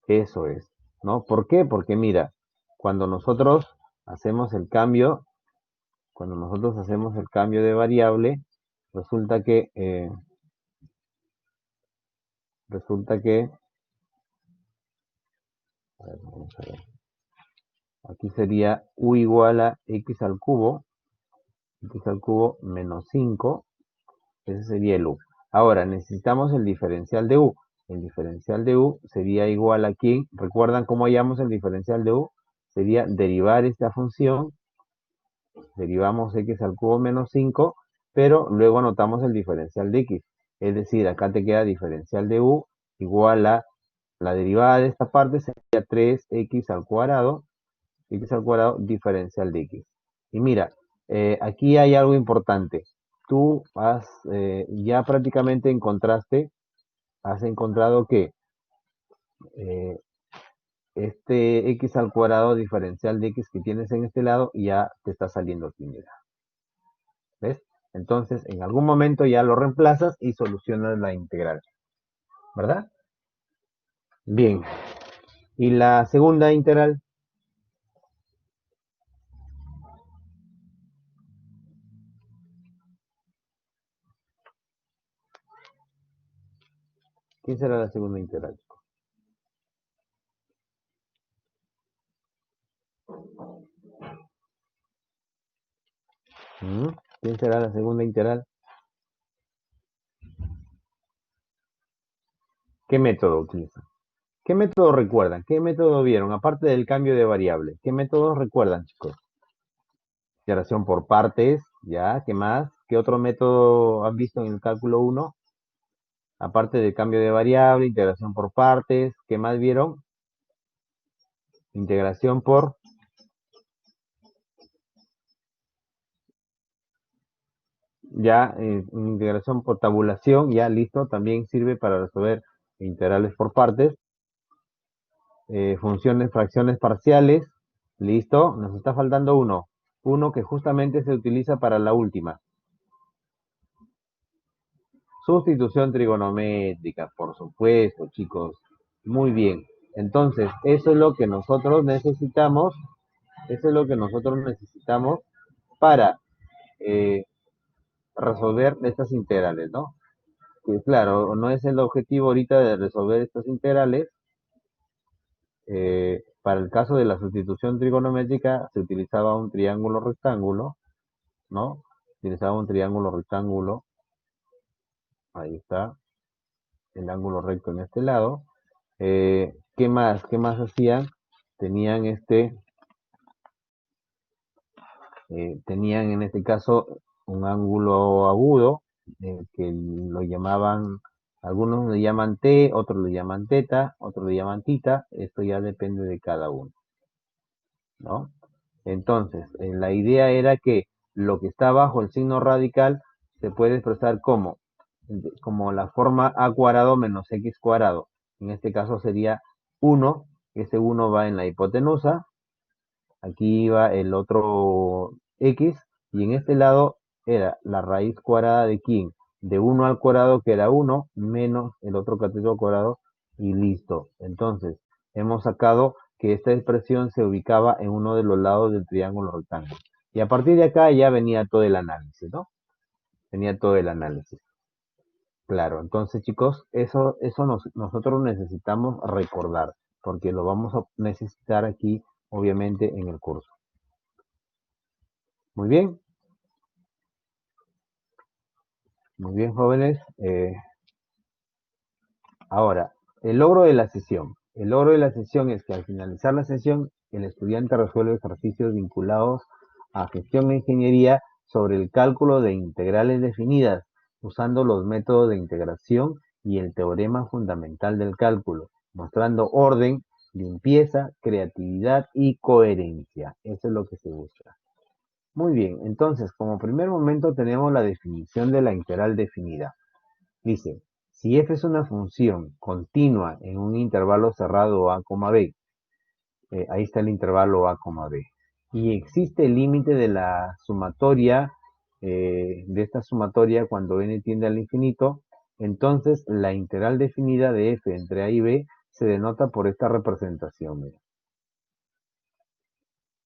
Eso es, ¿no? ¿Por qué? Porque mira, cuando nosotros hacemos el cambio, cuando nosotros hacemos el cambio de variable, resulta que, eh, resulta que, a ver, vamos a ver, aquí sería u igual a x al cubo menos 5. Ese sería el u. Ahora, necesitamos el diferencial de u. El diferencial de u sería igual a ¿quién? ¿Recuerdan cómo hallamos el diferencial de u? Sería derivar esta función, derivamos x al cubo menos 5, pero luego anotamos el diferencial de x. Es decir, acá te queda diferencial de u igual a la derivada de esta parte sería 3x al cuadrado, diferencial de x. Y mira, aquí hay algo importante. Tú ya prácticamente has encontrado que eh, este x al cuadrado diferencial de x que tienes en este lado ya te está saliendo aquí, mira. ¿Ves? Entonces, en algún momento ya lo reemplazas y solucionas la integral, ¿verdad? Bien. Y la segunda integral, ¿quién será la segunda integral? ¿Mm? ¿Quién será la segunda integral? ¿Qué método utiliza? ¿Qué método recuerdan? ¿Qué método vieron? Aparte del cambio de variable. ¿Qué métodos recuerdan, chicos? Iteración por partes, ¿ya? ¿Qué más? ¿Qué otro método han visto en el cálculo uno? Aparte del cambio de variable, integración por partes, ¿qué más vieron? Integración por, ya, integración por tabulación, ya, listo, también sirve para resolver integrales por partes. Funciones, fracciones parciales, listo, nos está faltando uno que justamente se utiliza para la última. Sustitución trigonométrica, por supuesto, chicos. Muy bien. Entonces, eso es lo que nosotros necesitamos. Eso es lo que nosotros necesitamos para eh, resolver estas integrales, ¿no? Que claro, no es el objetivo ahorita de resolver estas integrales. Para el caso de la sustitución trigonométrica se utilizaba un triángulo rectángulo, ¿no? Utilizaba un triángulo rectángulo. Ahí está, el ángulo recto en este lado. ¿Qué más? ¿Qué más hacían? Tenían tenían en este caso un ángulo agudo, que lo llamaban, algunos le llaman T, otros le llaman teta, otros le llaman tita, esto ya depende de cada uno, ¿no? Entonces, la idea era que lo que está bajo el signo radical se puede expresar como la forma a cuadrado menos x cuadrado. En este caso sería 1, ese 1 va en la hipotenusa, aquí va el otro x, y en este lado era la raíz cuadrada de quién, de 1 al cuadrado que era 1, menos el otro cateto al cuadrado, y listo. Entonces, hemos sacado que esta expresión se ubicaba en uno de los lados del triángulo rectángulo. Y a partir de acá ya venía todo el análisis, ¿no? Venía todo el análisis. Claro, entonces chicos, eso nosotros necesitamos recordar, porque lo vamos a necesitar aquí, obviamente, en el curso. Muy bien, jóvenes. Ahora, el logro de la sesión. El logro de la sesión es que al finalizar la sesión, el estudiante resuelve ejercicios vinculados a gestión e ingeniería sobre el cálculo de integrales definidas, usando los métodos de integración y el teorema fundamental del cálculo, mostrando orden, limpieza, creatividad y coherencia. Eso es lo que se busca. Muy bien, entonces, como primer momento tenemos la definición de la integral definida. Dice, si f es una función continua en un intervalo cerrado a, b, ahí está el intervalo a, b, y existe el límite de la sumatoria, de esta sumatoria cuando n tiende al infinito, entonces la integral definida de f entre a y b se denota por esta representación. Mira.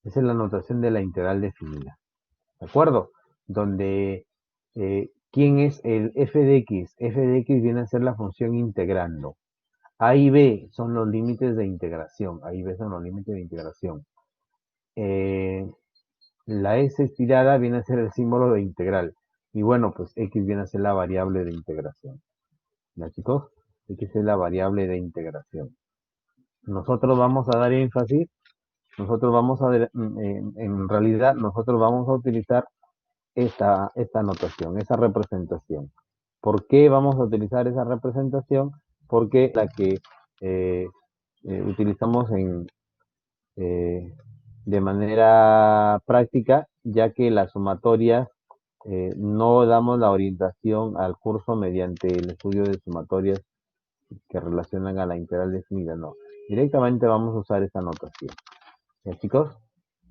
Esa es la notación de la integral definida. ¿De acuerdo? Donde, ¿quién es el f de x? F de x viene a ser la función integrando. A y b son los límites de integración. A y b son los límites de integración. La s estirada viene a ser el símbolo de integral. Y bueno, pues x viene a ser la variable de integración. ¿Ya, chicos? X es la variable de integración. Nosotros vamos a dar énfasis, nosotros vamos a, en realidad, nosotros vamos a utilizar esta notación, esa representación. ¿Por qué vamos a utilizar esa representación? Porque la que eh, utilizamos eh, de manera práctica, ya que las sumatorias no damos la orientación al curso mediante el estudio de sumatorias que relacionan a la integral definida, no. Directamente vamos a usar esa notación. ¿Ya, chicos?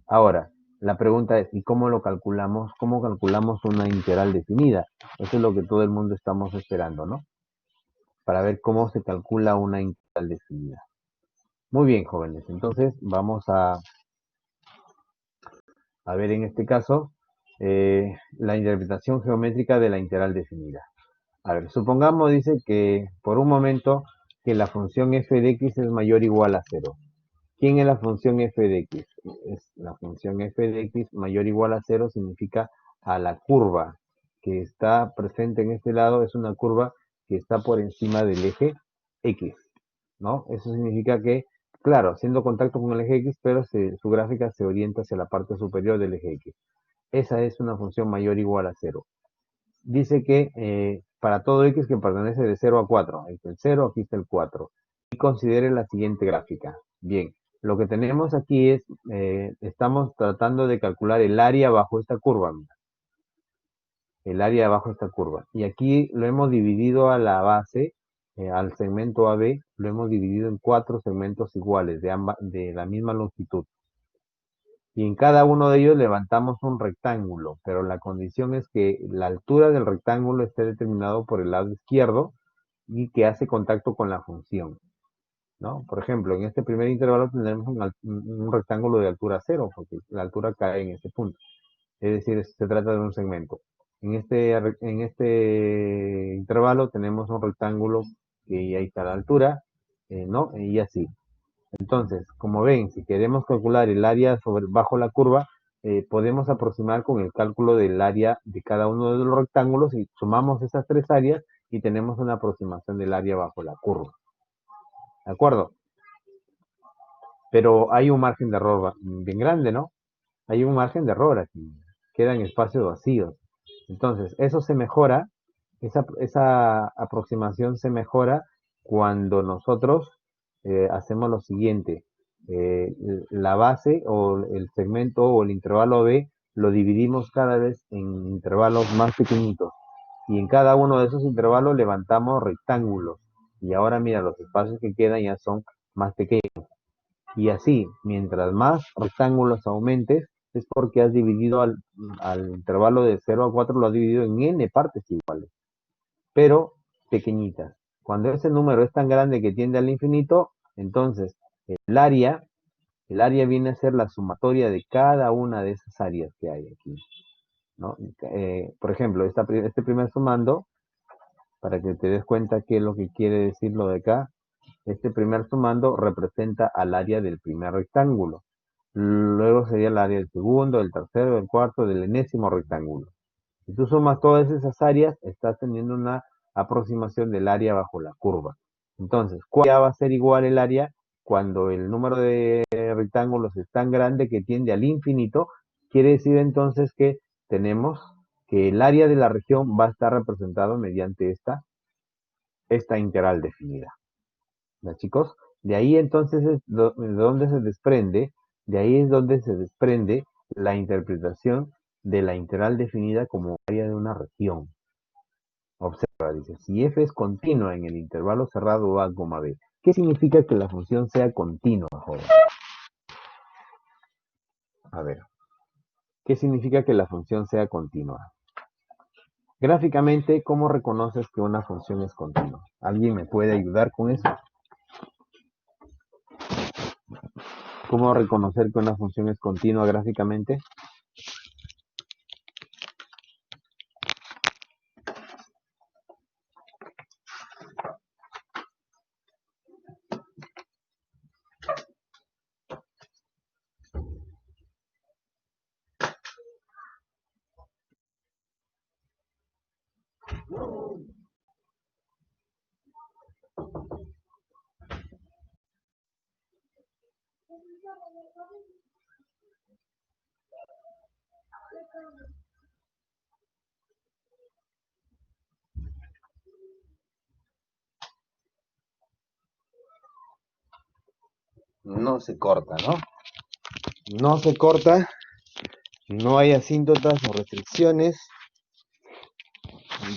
Ahora, la pregunta es, ¿y cómo lo calculamos? ¿Cómo calculamos una integral definida? Eso es lo que todo el mundo estamos esperando, ¿no? Para ver cómo se calcula una integral definida. Muy bien, jóvenes. Entonces, vamos a ver en este caso la interpretación geométrica de la integral definida. A ver, supongamos, dice que por un momento que la función f de x es mayor o igual a 0. ¿Quién es la función f de x? Es la función f de x mayor o igual a 0 significa a la curva que está presente en este lado, es una curva que está por encima del eje x, ¿no? Eso significa que, claro, haciendo contacto con el eje x, pero su gráfica se orienta hacia la parte superior del eje x. Esa es una función mayor o igual a 0. Dice que para todo x que pertenece de 0 a 4, aquí está el 0, aquí está el 4, y considere la siguiente gráfica. Bien, lo que tenemos aquí es, estamos tratando de calcular el área bajo esta curva, mira, el área bajo esta curva. Y aquí lo hemos dividido a la base, al segmento AB, lo hemos dividido en 4 segmentos iguales, de la misma longitud. Y en cada uno de ellos levantamos un rectángulo, pero la condición es que la altura del rectángulo esté determinado por el lado izquierdo y que hace contacto con la función, ¿no? Por ejemplo, en este primer intervalo tendremos un rectángulo de altura 0, porque la altura cae en este punto. Es decir, se trata de un segmento. En este intervalo tenemos un rectángulo que ahí está la altura, ¿no? Y así. Entonces, como ven, si queremos calcular el área bajo la curva, podemos aproximar con el cálculo del área de cada uno de los rectángulos y sumamos esas tres áreas y tenemos una aproximación del área bajo la curva. ¿De acuerdo? Pero hay un margen de error bien grande, ¿no? Hay un margen de error aquí. Quedan espacios vacíos. Entonces, eso se mejora, esa aproximación se mejora cuando nosotros hacemos lo siguiente. Eh, la base o el segmento o el intervalo B lo dividimos cada vez en intervalos más pequeñitos. Y en cada uno de esos intervalos levantamos rectángulos. Y ahora mira, los espacios que quedan ya son más pequeños. Y así, mientras más rectángulos aumentes, es porque has dividido al intervalo de 0 a 4, lo has dividido en n partes iguales, pero pequeñitas. Cuando ese número es tan grande que tiende al infinito, entonces el área, el área viene a ser la sumatoria de cada una de esas áreas que hay aquí, ¿no? Por ejemplo, este primer sumando, para que te des cuenta qué es lo que quiere decir lo de acá, este primer sumando representa al área del primer rectángulo. Luego sería el área del segundo, del tercero, del cuarto, del enésimo rectángulo. Si tú sumas todas esas áreas, estás teniendo una aproximación del área bajo la curva. Entonces, ¿cuál va a ser igual el área cuando el número de rectángulos es tan grande que tiende al infinito? Quiere decir entonces que tenemos que el área de la región va a estar representado mediante esta integral definida. ¿Ya, chicos? De ahí entonces es de donde se desprende, de ahí es donde se desprende la interpretación de la integral definida como área de una región. Observa, dice, si f es continua en el intervalo cerrado a, b, ¿qué significa que la función sea continua, joven? A ver, ¿qué significa que la función sea continua? Gráficamente, ¿cómo reconoces que una función es continua? ¿Alguien me puede ayudar con eso? ¿Cómo reconocer que una función es continua gráficamente? No se corta, ¿no? No se corta, no hay asíntotas o restricciones,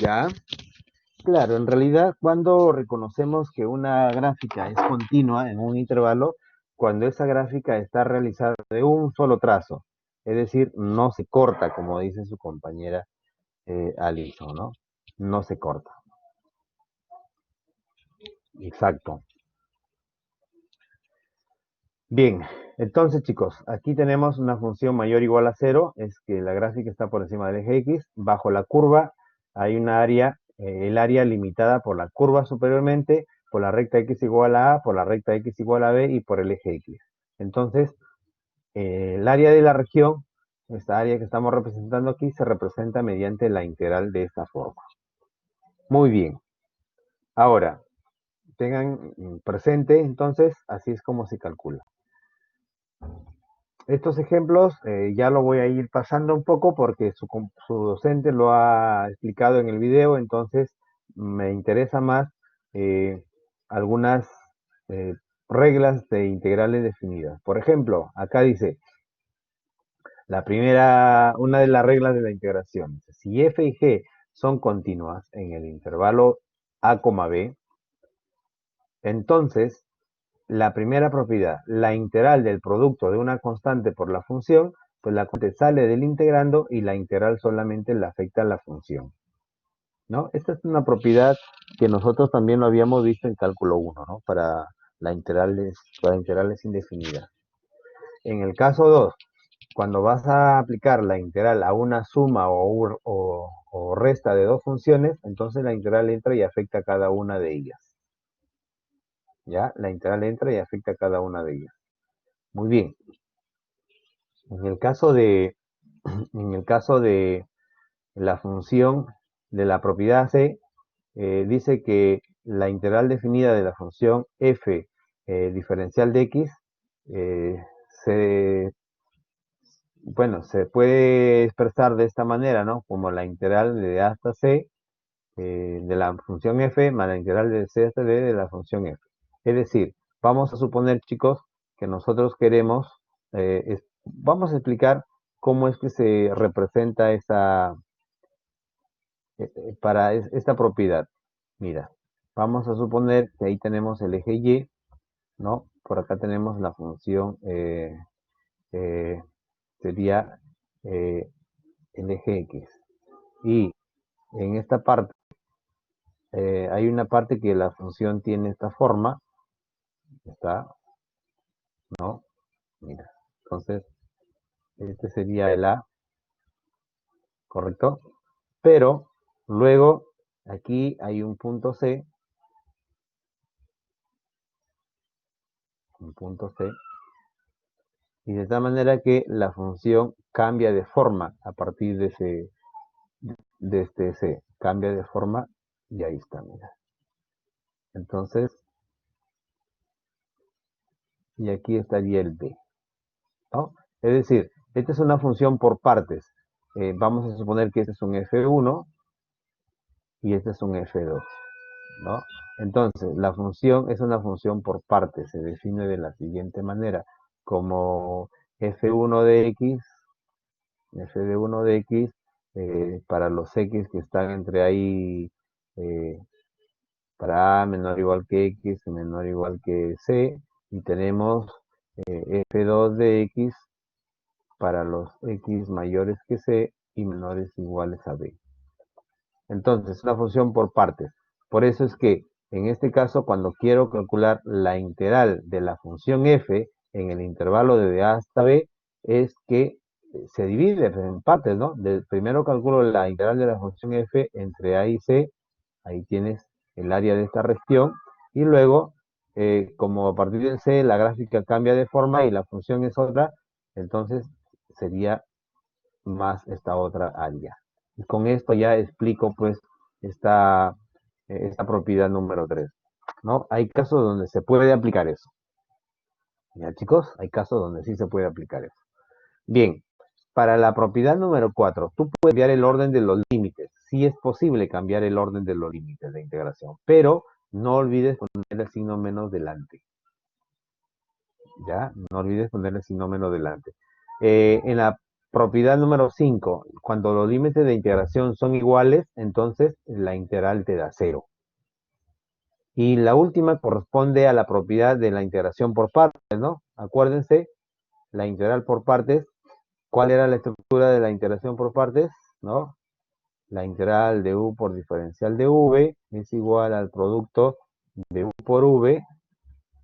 ¿ya? Claro, en realidad, cuando reconocemos que una gráfica es continua en un intervalo, cuando esa gráfica está realizada de un solo trazo, es decir, no se corta, como dice su compañera Alison, ¿no? No se corta. Exacto. Bien, entonces chicos, aquí tenemos una función mayor o igual a 0, es que la gráfica está por encima del eje X, bajo la curva hay una área, el área limitada por la curva superiormente, por la recta X igual a, por la recta X igual a B y por el eje X. Entonces, el área de la región, esta área que estamos representando aquí, se representa mediante la integral de esta forma. Muy bien. Ahora, tengan presente, entonces, así es como se calcula. Estos ejemplos ya lo voy a ir pasando un poco porque su docente lo ha explicado en el video, entonces me interesa más algunas eh, reglas de integrales definidas. Por ejemplo, acá dice, una de las reglas de la integración, si f y g son continuas en el intervalo a, b, entonces la primera propiedad, la integral del producto de una constante por la función, pues la constante sale del integrando y la integral solamente le afecta a la función, ¿no? Esta es una propiedad que nosotros también lo habíamos visto en cálculo 1, ¿no? Para integrales indefinidas. En el caso 2, cuando vas a aplicar la integral a una suma o resta de dos funciones, entonces la integral entra y afecta a cada una de ellas. ¿Ya? La integral entra y afecta a cada una de ellas. Muy bien. En el caso de, en el caso de la función de la propiedad C, dice que la integral definida de la función f diferencial de x eh, se, se puede expresar de esta manera, ¿no? Como la integral de A hasta C de la función f más la integral de C hasta D de la función f. Es decir, vamos a suponer, chicos, que nosotros queremos, vamos a explicar cómo es que se representa esta propiedad. Mira, vamos a suponer que ahí tenemos el eje Y, ¿no? Por acá tenemos la función, eh, sería el eje X. Y en esta parte, hay una parte que la función tiene esta forma, ¿está? ¿No? Mira, entonces, este sería el A, ¿correcto? Pero, luego, aquí hay un punto C, y de tal manera que la función cambia de forma a partir de este C, cambia de forma, y ahí está, mira. Entonces, y aquí estaría el B, ¿no? Es decir, esta es una función por partes. Vamos a suponer que este es un F1 y este es un F2, ¿no? Entonces, la función es una función por partes, se define de la siguiente manera, como f1 de x f de 1 de x para los x que están entre ahí, para a menor o igual que x, menor o igual que c, y tenemos f2 de x para los x mayores que c y menores o iguales a b. Entonces, una función por partes. Por eso es que, en este caso, cuando quiero calcular la integral de la función f en el intervalo de a hasta b, es que se divide en partes, ¿no? Primero calculo la integral de la función f entre a y c, ahí tienes el área de esta región, y luego, como a partir del c la gráfica cambia de forma y la función es otra, entonces sería más esta otra área. Y con esto ya explico pues esta, esta propiedad número 3, ¿no? Hay casos donde se puede aplicar eso. ¿Ya, chicos? Hay casos donde sí se puede aplicar eso. Bien, para la propiedad número 4, tú puedes cambiar el orden de los límites. Sí es posible cambiar el orden de los límites de integración, pero no olvides poner el signo menos delante. ¿Ya? No olvides poner el signo menos delante. En la propiedad número 5, cuando los límites de integración son iguales, entonces la integral te da 0. Y la última corresponde a la propiedad de la integración por partes, ¿no? Acuérdense, la integral por partes, ¿cuál era la estructura de la integración por partes? ¿No? La integral de u por diferencial de v es igual al producto de u por v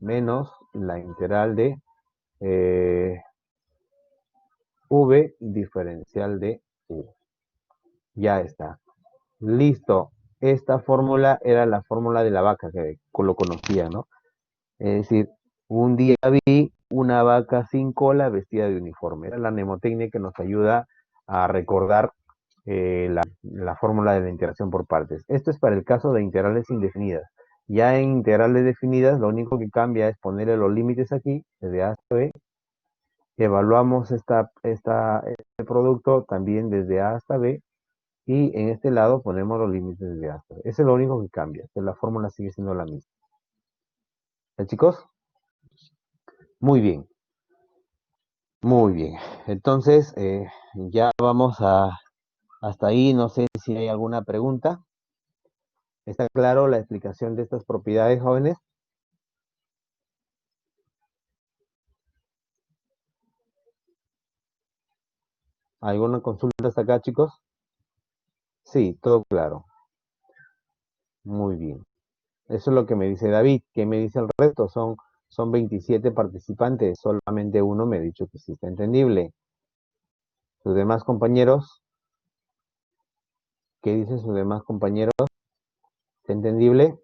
menos la integral de v diferencial de u. Ya está. Listo. Esta fórmula era la fórmula de la vaca, que lo conocía, ¿no? Es decir, un día vi una vaca sin cola vestida de uniforme. Era la mnemotecnia que nos ayuda a recordar la fórmula de la integración por partes. Esto es para el caso de integrales indefinidas. Ya en integrales definidas, lo único que cambia es ponerle los límites aquí, desde A hasta B. Evaluamos este producto también desde A hasta B. Y en este lado ponemos los límites de hasta. Eso es lo único que cambia, que la fórmula sigue siendo la misma. ¿Ya, chicos? Muy bien, muy bien. Entonces, ya vamos hasta ahí. No sé si hay alguna pregunta. ¿Está claro la explicación de estas propiedades, jóvenes? ¿Alguna consulta hasta acá, chicos? Sí, todo claro. Muy bien. Eso es lo que me dice David. ¿Qué me dice el resto? Son 27 participantes. Solamente uno me ha dicho que sí está entendible. ¿Los demás compañeros? ¿Qué dicen sus demás compañeros? ¿Está entendible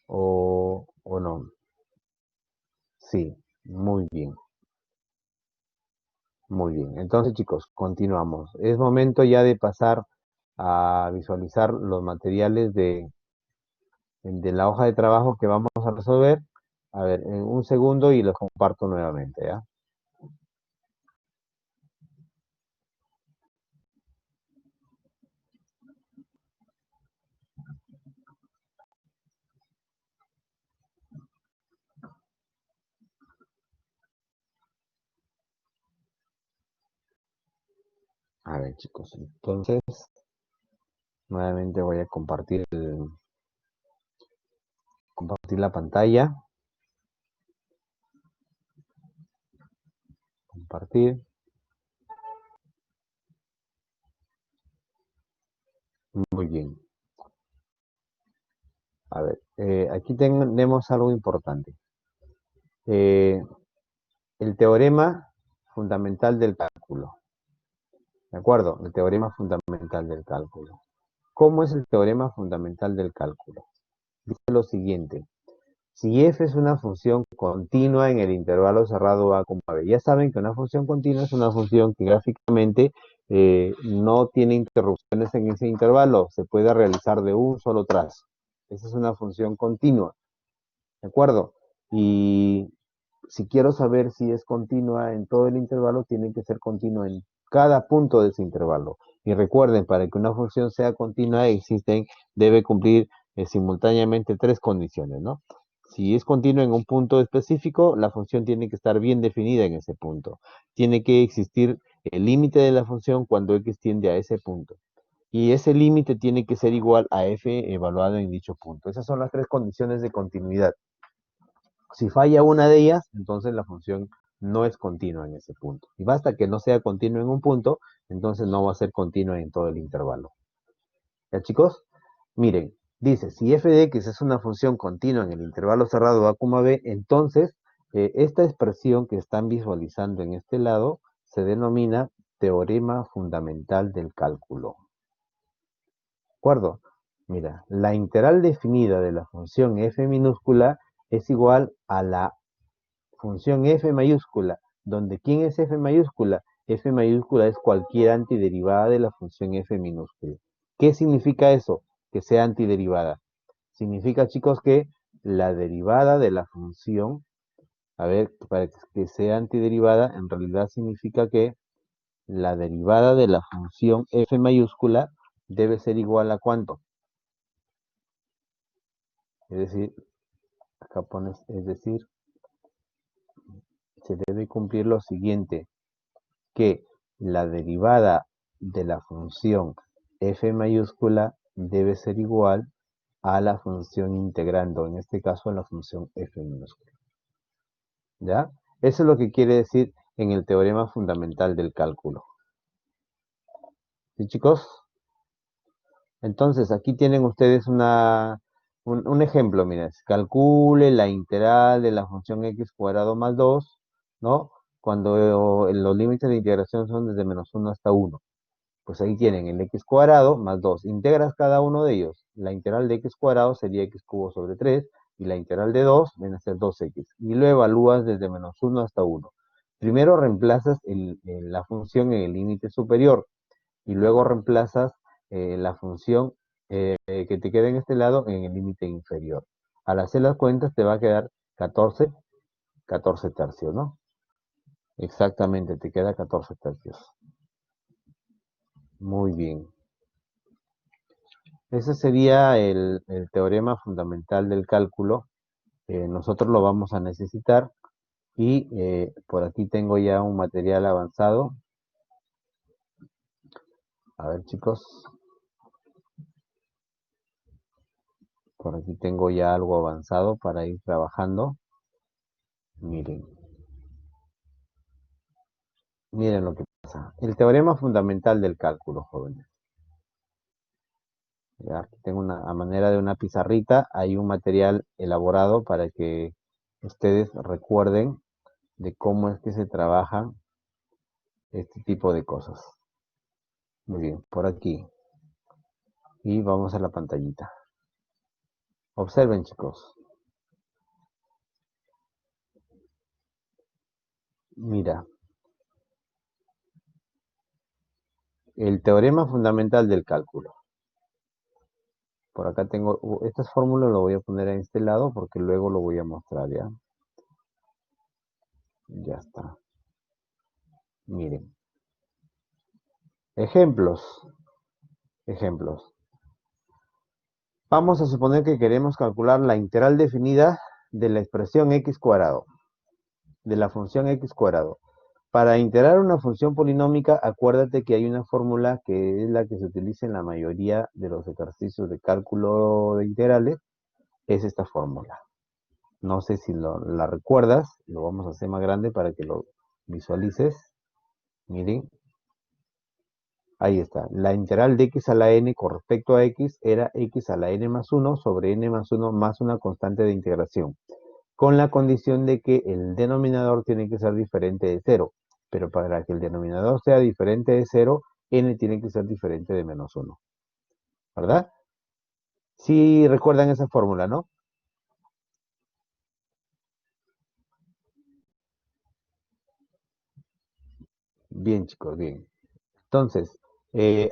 o no? Sí, muy bien, muy bien. Entonces, chicos, continuamos. Es momento ya de pasar a visualizar los materiales de la hoja de trabajo que vamos a resolver. A ver, en un segundo y los comparto nuevamente, ¿ya? A ver, chicos, entonces nuevamente voy a compartir la pantalla. Compartir. Muy bien. A ver, aquí tenemos algo importante. El teorema fundamental del cálculo. ¿De acuerdo? El teorema fundamental del cálculo. ¿Cómo es el teorema fundamental del cálculo? Dice lo siguiente. Si f es una función continua en el intervalo cerrado a, b. Ya saben que una función continua es una función que gráficamente no tiene interrupciones en ese intervalo. Se puede realizar de un solo trazo. Esa es una función continua. ¿De acuerdo? Y si quiero saber si es continua en todo el intervalo, tiene que ser continua en cada punto de ese intervalo. Y recuerden, para que una función sea continua, debe cumplir simultáneamente tres condiciones, ¿no? Si es continua en un punto específico, la función tiene que estar bien definida en ese punto. Tiene que existir el límite de la función cuando x tiende a ese punto. Y ese límite tiene que ser igual a f evaluado en dicho punto. Esas son las tres condiciones de continuidad. Si falla una de ellas, entonces la función no es continua en ese punto. Y basta que no sea continua en un punto, entonces no va a ser continua en todo el intervalo. ¿Ya, chicos? Miren, dice, si f de x es una función continua en el intervalo cerrado a, b, entonces esta expresión que están visualizando en este lado se denomina teorema fundamental del cálculo. ¿De acuerdo? Mira, la integral definida de la función f minúscula es igual a la función f mayúscula, donde ¿quién es f mayúscula? F mayúscula es cualquier antiderivada de la función f minúscula. ¿Qué significa eso? Que sea antiderivada. Significa, chicos, que la derivada de la función, a ver, para que sea antiderivada, en realidad significa que la derivada de la función f mayúscula debe ser igual a ¿cuánto? Es decir, acá pones, es decir, se debe cumplir lo siguiente, que la derivada de la función f mayúscula debe ser igual a la función integrando, en este caso la función f minúscula. ¿Ya? Eso es lo que quiere decir en el teorema fundamental del cálculo. ¿Sí, chicos? Entonces, aquí tienen ustedes un ejemplo, miren, calcule la integral de la función x cuadrado más 2, ¿no? Cuando los límites de integración son desde -1 hasta 1. Pues ahí tienen el x cuadrado más 2. Integras cada uno de ellos. La integral de x cuadrado sería x cubo sobre 3, y la integral de 2 viene a ser 2x. Y lo evalúas desde -1 hasta 1. Primero reemplazas la función en el límite superior, y luego reemplazas la función que te queda en este lado en el límite inferior. Al hacer las cuentas te va a quedar 14 tercios, ¿no? Exactamente, te queda 14 tercios. Muy bien. Ese sería el teorema fundamental del cálculo. Nosotros lo vamos a necesitar, y por aquí tengo ya un material avanzado. A ver, chicos. Por aquí tengo ya algo avanzado para ir trabajando. Miren. Miren lo que pasa. El teorema fundamental del cálculo, jóvenes. Ya, aquí tengo a manera de una pizarrita, hay un material elaborado para que ustedes recuerden de cómo es que se trabaja este tipo de cosas. Muy bien, por aquí. Y vamos a la pantallita. Observen, chicos. Mira. El teorema fundamental del cálculo. Por acá tengo, estas fórmulas lo voy a poner en este lado porque luego lo voy a mostrar, ¿ya? Ya está. Miren. Ejemplos. Ejemplos. Vamos a suponer que queremos calcular la integral definida de la expresión x cuadrado, de la función x cuadrado. Para integrar una función polinómica, acuérdate que hay una fórmula que es la que se utiliza en la mayoría de los ejercicios de cálculo de integrales, es esta fórmula. No sé si la recuerdas, lo vamos a hacer más grande para que lo visualices. Miren, ahí está. La integral de x a la n con respecto a x era x a la n más 1 sobre n más 1 más una constante de integración, con la condición de que el denominador tiene que ser diferente de 0. Pero para que el denominador sea diferente de 0, n tiene que ser diferente de -1. ¿Verdad? Sí recuerdan esa fórmula, ¿no? Bien, chicos, bien. Entonces,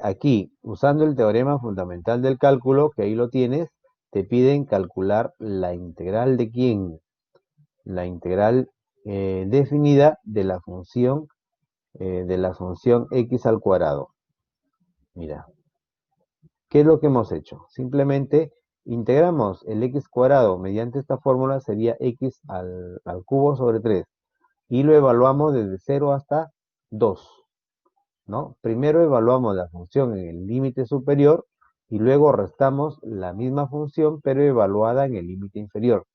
aquí, usando el teorema fundamental del cálculo, que ahí lo tienes, te piden calcular la integral de ¿quién? La integral definida de la función x al cuadrado. Mira, ¿qué es lo que hemos hecho? Simplemente integramos el x cuadrado mediante esta fórmula, sería x al cubo sobre 3, y lo evaluamos desde 0 hasta 2. ¿no? Primero evaluamos la función en el límite superior y luego restamos la misma función, pero evaluada en el límite inferior.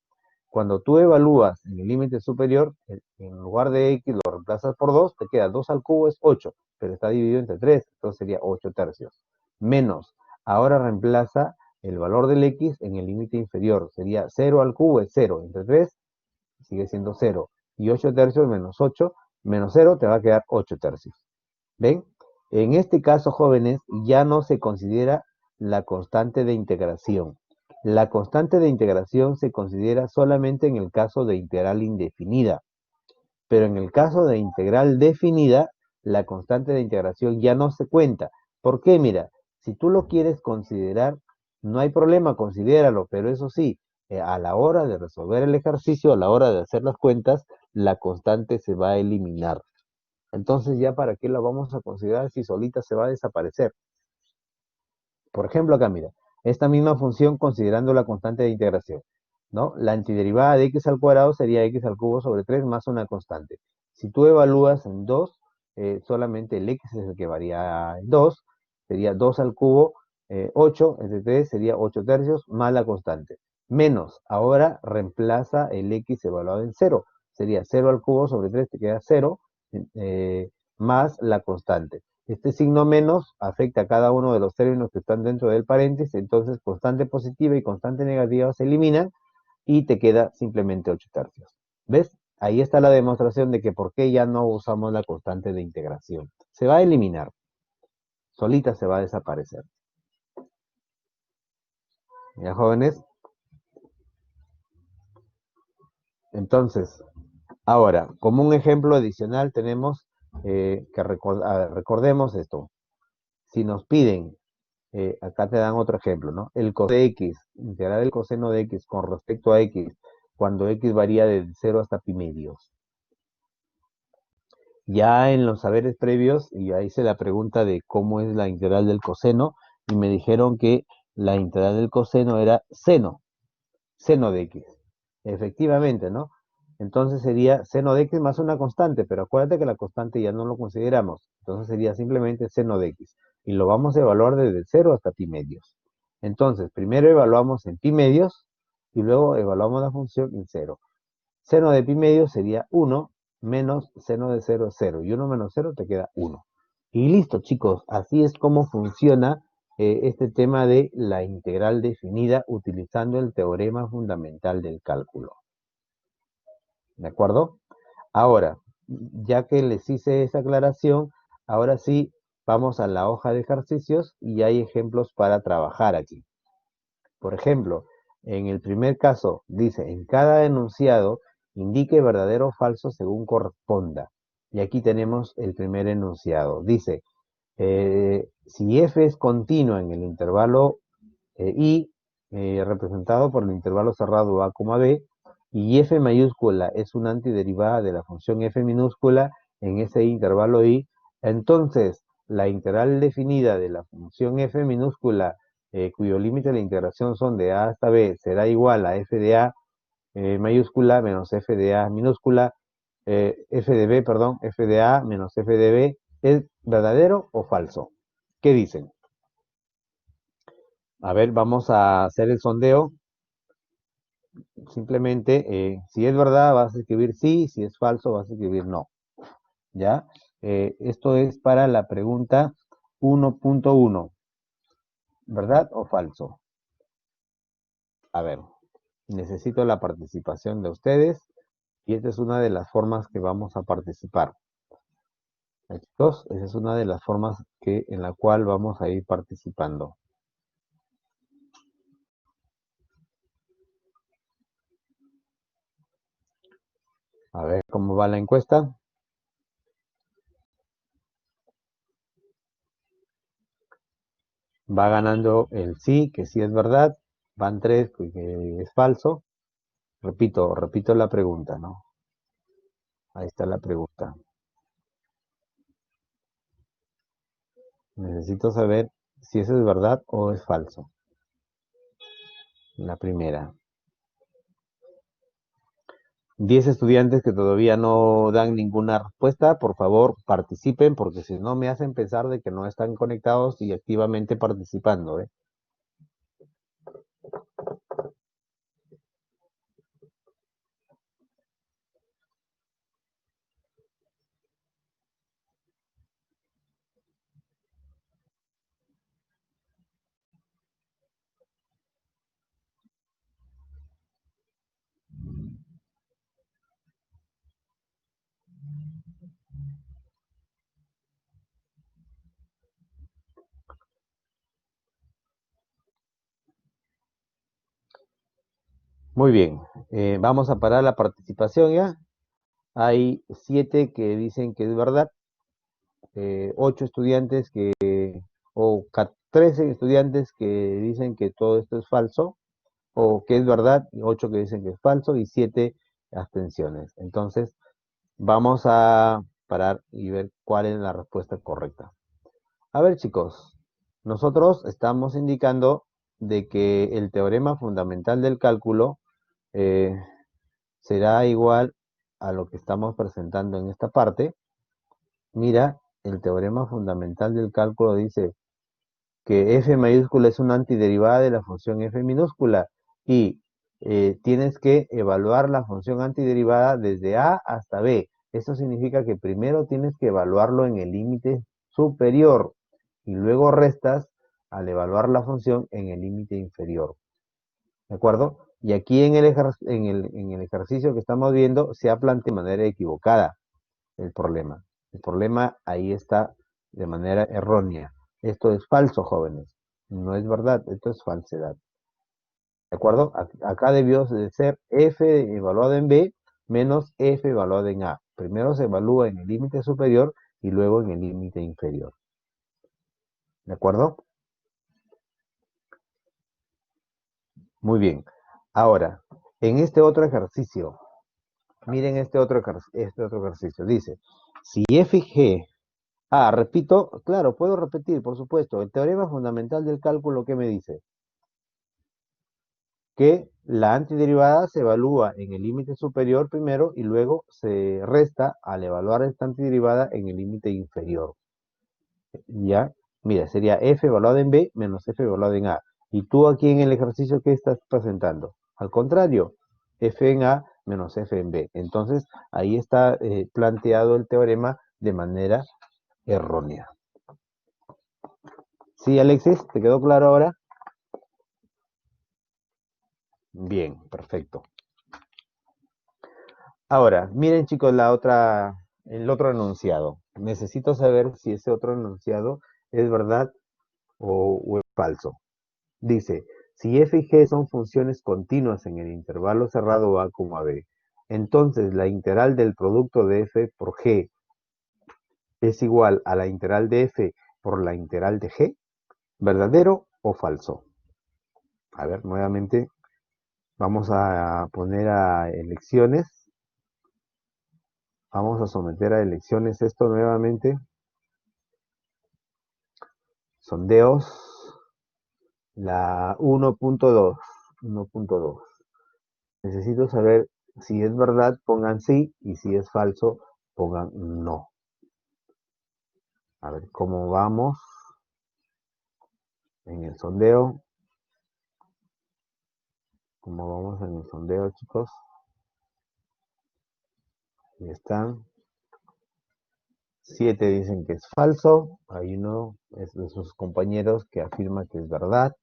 Cuando tú evalúas en el límite superior, en lugar de x lo reemplazas por 2, te queda 2 al cubo es 8, pero está dividido entre 3, entonces sería 8 tercios. Menos, ahora reemplaza el valor del x en el límite inferior, sería 0 al cubo es 0, entre 3 sigue siendo 0. Y 8 tercios menos 8, menos 0 te va a quedar 8 tercios. ¿Ven? En este caso, jóvenes, ya no se considera la constante de integración. La constante de integración se considera solamente en el caso de integral indefinida, pero en el caso de integral definida, la constante de integración ya no se cuenta. ¿Por qué? Mira, si tú lo quieres considerar, no hay problema, considéralo, pero eso sí, a la hora de resolver el ejercicio, a la hora de hacer las cuentas, la constante se va a eliminar. Entonces, ¿ya para qué la vamos a considerar si solita se va a desaparecer? Por ejemplo, acá mira, esta misma función considerando la constante de integración, ¿no? La antiderivada de x al cuadrado sería x al cubo sobre 3 más una constante. Si tú evalúas en 2, solamente el x es el que varía en 2, sería 2 al cubo, 8, entre 3 sería 8 tercios más la constante. Menos, ahora reemplaza el x evaluado en 0, sería 0 al cubo sobre 3, te queda 0, más la constante. Este signo menos afecta a cada uno de los términos que están dentro del paréntesis, entonces constante positiva y constante negativa se eliminan y te queda simplemente 8 tercios. ¿Ves? Ahí está la demostración de que por qué ya no usamos la constante de integración. Se va a eliminar, solita se va a desaparecer. ¿Ya, jóvenes? Entonces, ahora, como un ejemplo adicional tenemos que recordemos esto. Si nos piden acá te dan otro ejemplo, ¿no? El cos de x, integrar el coseno de x con respecto a x, cuando x varía de 0 hasta pi medios. Ya en los saberes previos, ya hice la pregunta de cómo es la integral del coseno, y me dijeron que la integral del coseno era seno de x. Efectivamente, ¿no? Entonces sería seno de x más una constante, pero acuérdate que la constante ya no lo consideramos. Entonces sería simplemente seno de x. Y lo vamos a evaluar desde 0 hasta pi medios. Entonces, primero evaluamos en pi medios y luego evaluamos la función en 0. Seno de pi medios sería 1 menos seno de 0 es 0. Y 1 menos 0 te queda 1. Y listo, chicos. Así es como funciona este tema de la integral definida utilizando el teorema fundamental del cálculo. ¿De acuerdo? Ahora, ya que les hice esa aclaración, ahora sí vamos a la hoja de ejercicios y hay ejemplos para trabajar aquí. Por ejemplo, en el primer caso dice, en cada enunciado indique verdadero o falso según corresponda. Y aquí tenemos el primer enunciado. Dice, si f es continua en el intervalo I, representado por el intervalo cerrado A, B, y f mayúscula es una antiderivada de la función f minúscula en ese intervalo I, entonces la integral definida de la función f minúscula, cuyo límite de la integración son de A hasta B, será igual a f de A mayúscula menos f de A minúscula, f de B, perdón, f de A menos f de B, ¿es verdadero o falso? ¿Qué dicen? A ver, vamos a hacer el sondeo. Simplemente, si es verdad, vas a escribir sí, si es falso, vas a escribir no. ¿Ya? Esto es para la pregunta 1.1. ¿Verdad o falso? A ver, necesito la participación de ustedes y esta es una de las formas que vamos a participar. Chicos, esa es una de las formas en la cual vamos a ir participando. A ver cómo va la encuesta. Va ganando el sí, que sí es verdad. Van 3, que es falso. Repito la pregunta, ¿no? Ahí está la pregunta. Necesito saber si eso es verdad o es falso. La primera. 10 estudiantes que todavía no dan ninguna respuesta, por favor participen porque si no me hacen pensar de que no están conectados y activamente participando, ¿eh? Muy bien, vamos a parar la participación ya. Hay 7 que dicen que es verdad, 8 estudiantes o 13 estudiantes que dicen que todo esto es falso, o que es verdad, y 8 que dicen que es falso, y 7 abstenciones. Entonces, vamos a parar y ver cuál es la respuesta correcta. A ver, chicos, nosotros estamos indicando de que el teorema fundamental del cálculo eh, será igual a lo que estamos presentando en esta parte. Mira, el teorema fundamental del cálculo dice que f mayúscula es una antiderivada de la función f minúscula y tienes que evaluar la función antiderivada desde a hasta b. Esto significa que primero tienes que evaluarlo en el límite superior y luego restas al evaluar la función en el límite inferior. ¿De acuerdo? Y aquí en el ejercicio que estamos viendo se ha planteado de manera equivocada el problema. El problema ahí está de manera errónea. Esto es falso, jóvenes. No es verdad, esto es falsedad. ¿De acuerdo? Acá debió de ser f evaluado en b menos f evaluado en a. Primero se evalúa en el límite superior y luego en el límite inferior. ¿De acuerdo? Muy bien. Ahora, en este otro ejercicio, miren este otro ejercicio. Dice, si f y g. Repito, claro, puedo repetir, por supuesto. El teorema fundamental del cálculo, ¿qué me dice? Que la antiderivada se evalúa en el límite superior primero y luego se resta al evaluar esta antiderivada en el límite inferior. ¿Ya? Mira, sería f evaluado en b menos f evaluado en a. Y tú aquí en el ejercicio, ¿qué estás presentando? Al contrario, f en a menos f en b. Entonces, ahí está planteado el teorema de manera errónea. ¿Sí, Alexis? ¿Te quedó claro ahora? Bien, perfecto. Ahora, miren chicos el otro enunciado. Necesito saber si ese otro enunciado es verdad o es falso. Dice, si f y g son funciones continuas en el intervalo cerrado a, b, entonces la integral del producto de f por g es igual a la integral de f por la integral de g, ¿verdadero o falso? A ver, nuevamente vamos a poner a elecciones. Vamos a someter a elecciones esto nuevamente. Sondeos. La 1.2. 1.2. Necesito saber si es verdad, pongan sí, y si es falso, pongan no. A ver cómo vamos en el sondeo. ¿Cómo vamos en el sondeo, chicos? Ahí están. 7 dicen que es falso. Hay uno de sus compañeros que afirma que es verdad.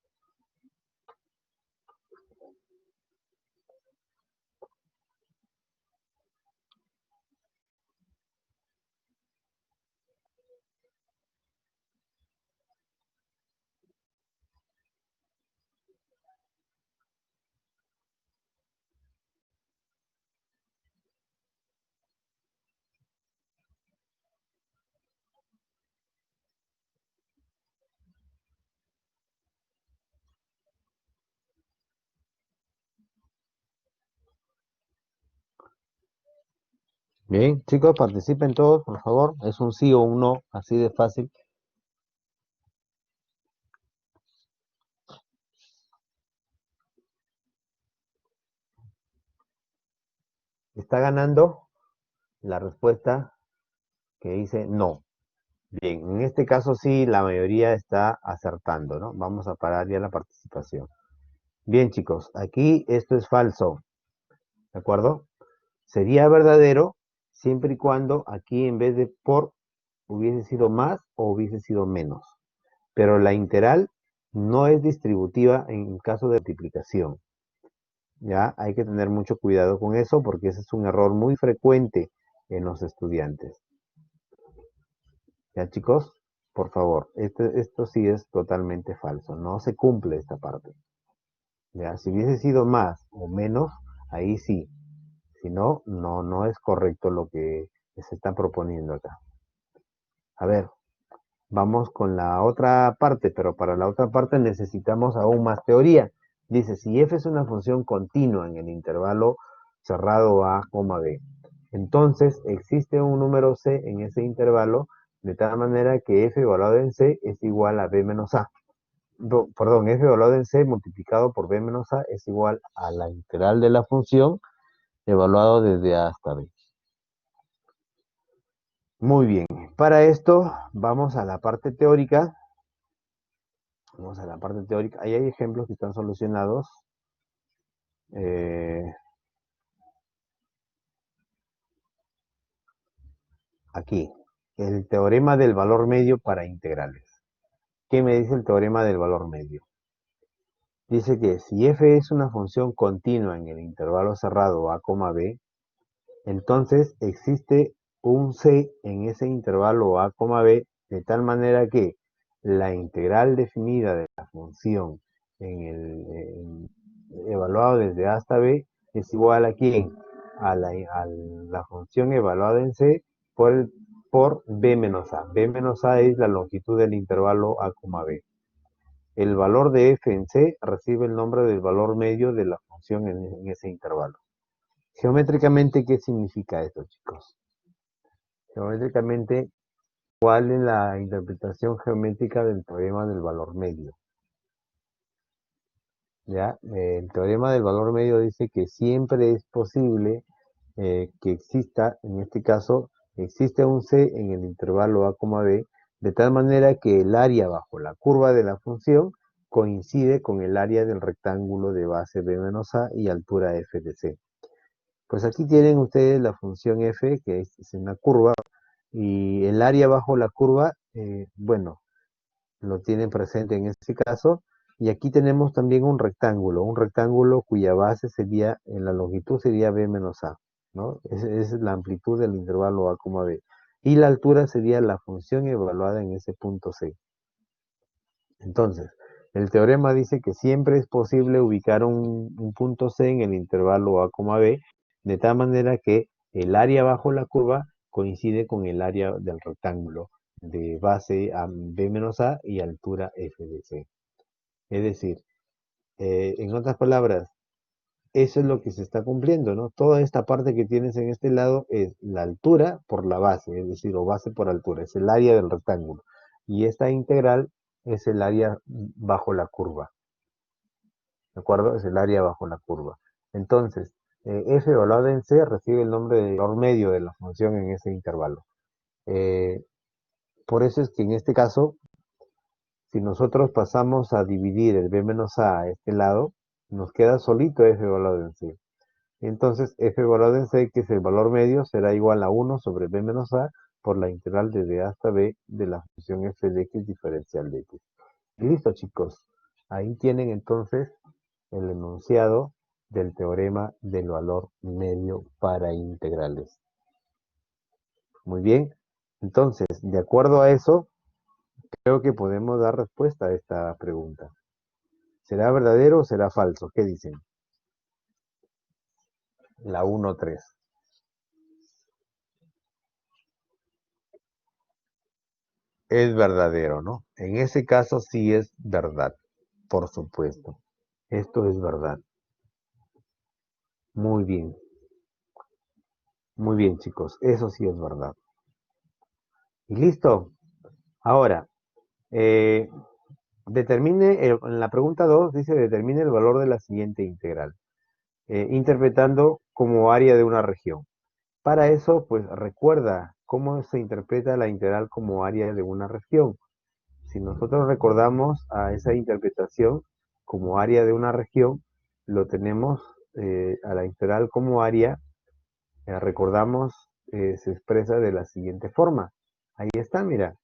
Bien, chicos, participen todos, por favor. Es un sí o un no, así de fácil. Está ganando la respuesta que dice no. Bien, en este caso sí, la mayoría está acertando, ¿no? Vamos a parar ya la participación. Bien, chicos, aquí esto es falso, ¿de acuerdo? Sería verdadero siempre y cuando aquí en vez de por hubiese sido más o hubiese sido menos. Pero la integral no es distributiva en caso de multiplicación. Ya hay que tener mucho cuidado con eso porque ese es un error muy frecuente en los estudiantes. Ya, chicos, por favor, esto sí es totalmente falso. No se cumple esta parte. Ya, si hubiese sido más o menos, ahí sí. Si no, no es correcto lo que se está proponiendo acá. A ver, vamos con la otra parte, pero para la otra parte necesitamos aún más teoría. Dice, si f es una función continua en el intervalo cerrado a, b, entonces existe un número c en ese intervalo de tal manera que f evaluado en c es igual a b menos a. Perdón, f evaluado en c multiplicado por b menos a es igual a la integral de la función evaluado desde a hasta b. Muy bien, para esto vamos a la parte teórica. Vamos a la parte teórica. Ahí hay ejemplos que están solucionados. Eh, Aquí, el teorema del valor medio para integrales. ¿Qué me dice el teorema del valor medio? Dice que si f es una función continua en el intervalo cerrado a, b, entonces existe un c en ese intervalo a, b, de tal manera que la integral definida de la función evaluado desde a hasta b es igual a quién? A la función evaluada en c por b menos a. B menos a es la longitud del intervalo a, b. El valor de f en c recibe el nombre del valor medio de la función en ese intervalo. Geométricamente, ¿qué significa esto, chicos? Geométricamente, ¿cuál es la interpretación geométrica del teorema del valor medio? ¿Ya? El teorema del valor medio dice que siempre es posible que exista, en este caso, existe un c en el intervalo a, b, de tal manera que el área bajo la curva de la función coincide con el área del rectángulo de base b menos a y altura f de c. Pues aquí tienen ustedes la función f, que es una curva, y el área bajo la curva, bueno, lo tienen presente en este caso. Y aquí tenemos también un rectángulo cuya base sería, en la longitud sería b menos a, ¿no? Esa es la amplitud del intervalo a, b. Y la altura sería la función evaluada en ese punto c. Entonces, el teorema dice que siempre es posible ubicar un punto C en el intervalo A, B, de tal manera que el área bajo la curva coincide con el área del rectángulo de base a B menos A y altura F de C. Es decir, en otras palabras, eso es lo que se está cumpliendo, ¿no? Toda esta parte que tienes en este lado es la altura por la base, es decir, o base por altura, es el área del rectángulo. Y esta integral es el área bajo la curva, ¿de acuerdo? Es el área bajo la curva. Entonces, f evaluado en c recibe el nombre de valor medio de la función en ese intervalo. Eh, por eso es que en este caso, si nosotros pasamos a dividir el b menos a este lado, nos queda solito f evaluado en c. Entonces, f evaluado en c, que es el valor medio, será igual a 1 sobre b menos a por la integral desde a hasta b de la función f de x diferencial de x. Y listo, chicos. Ahí tienen entonces el enunciado del teorema del valor medio para integrales. Muy bien. Entonces, de acuerdo a eso, creo que podemos dar respuesta a esta pregunta. ¿Será verdadero o será falso? ¿Qué dicen? La 1-3. Es verdadero, ¿no? En ese caso sí es verdad, por supuesto. Esto es verdad. Muy bien. Muy bien, chicos. Eso sí es verdad. Y listo. Ahora, eh, en la pregunta 2 dice determine el valor de la siguiente integral. interpretando como área de una región. Para eso, pues recuerda cómo se interpreta la integral como área de una región. Si nosotros recordamos a esa interpretación como área de una región, lo tenemos a la integral como área, recordamos, se expresa de la siguiente forma. Ahí está, mira.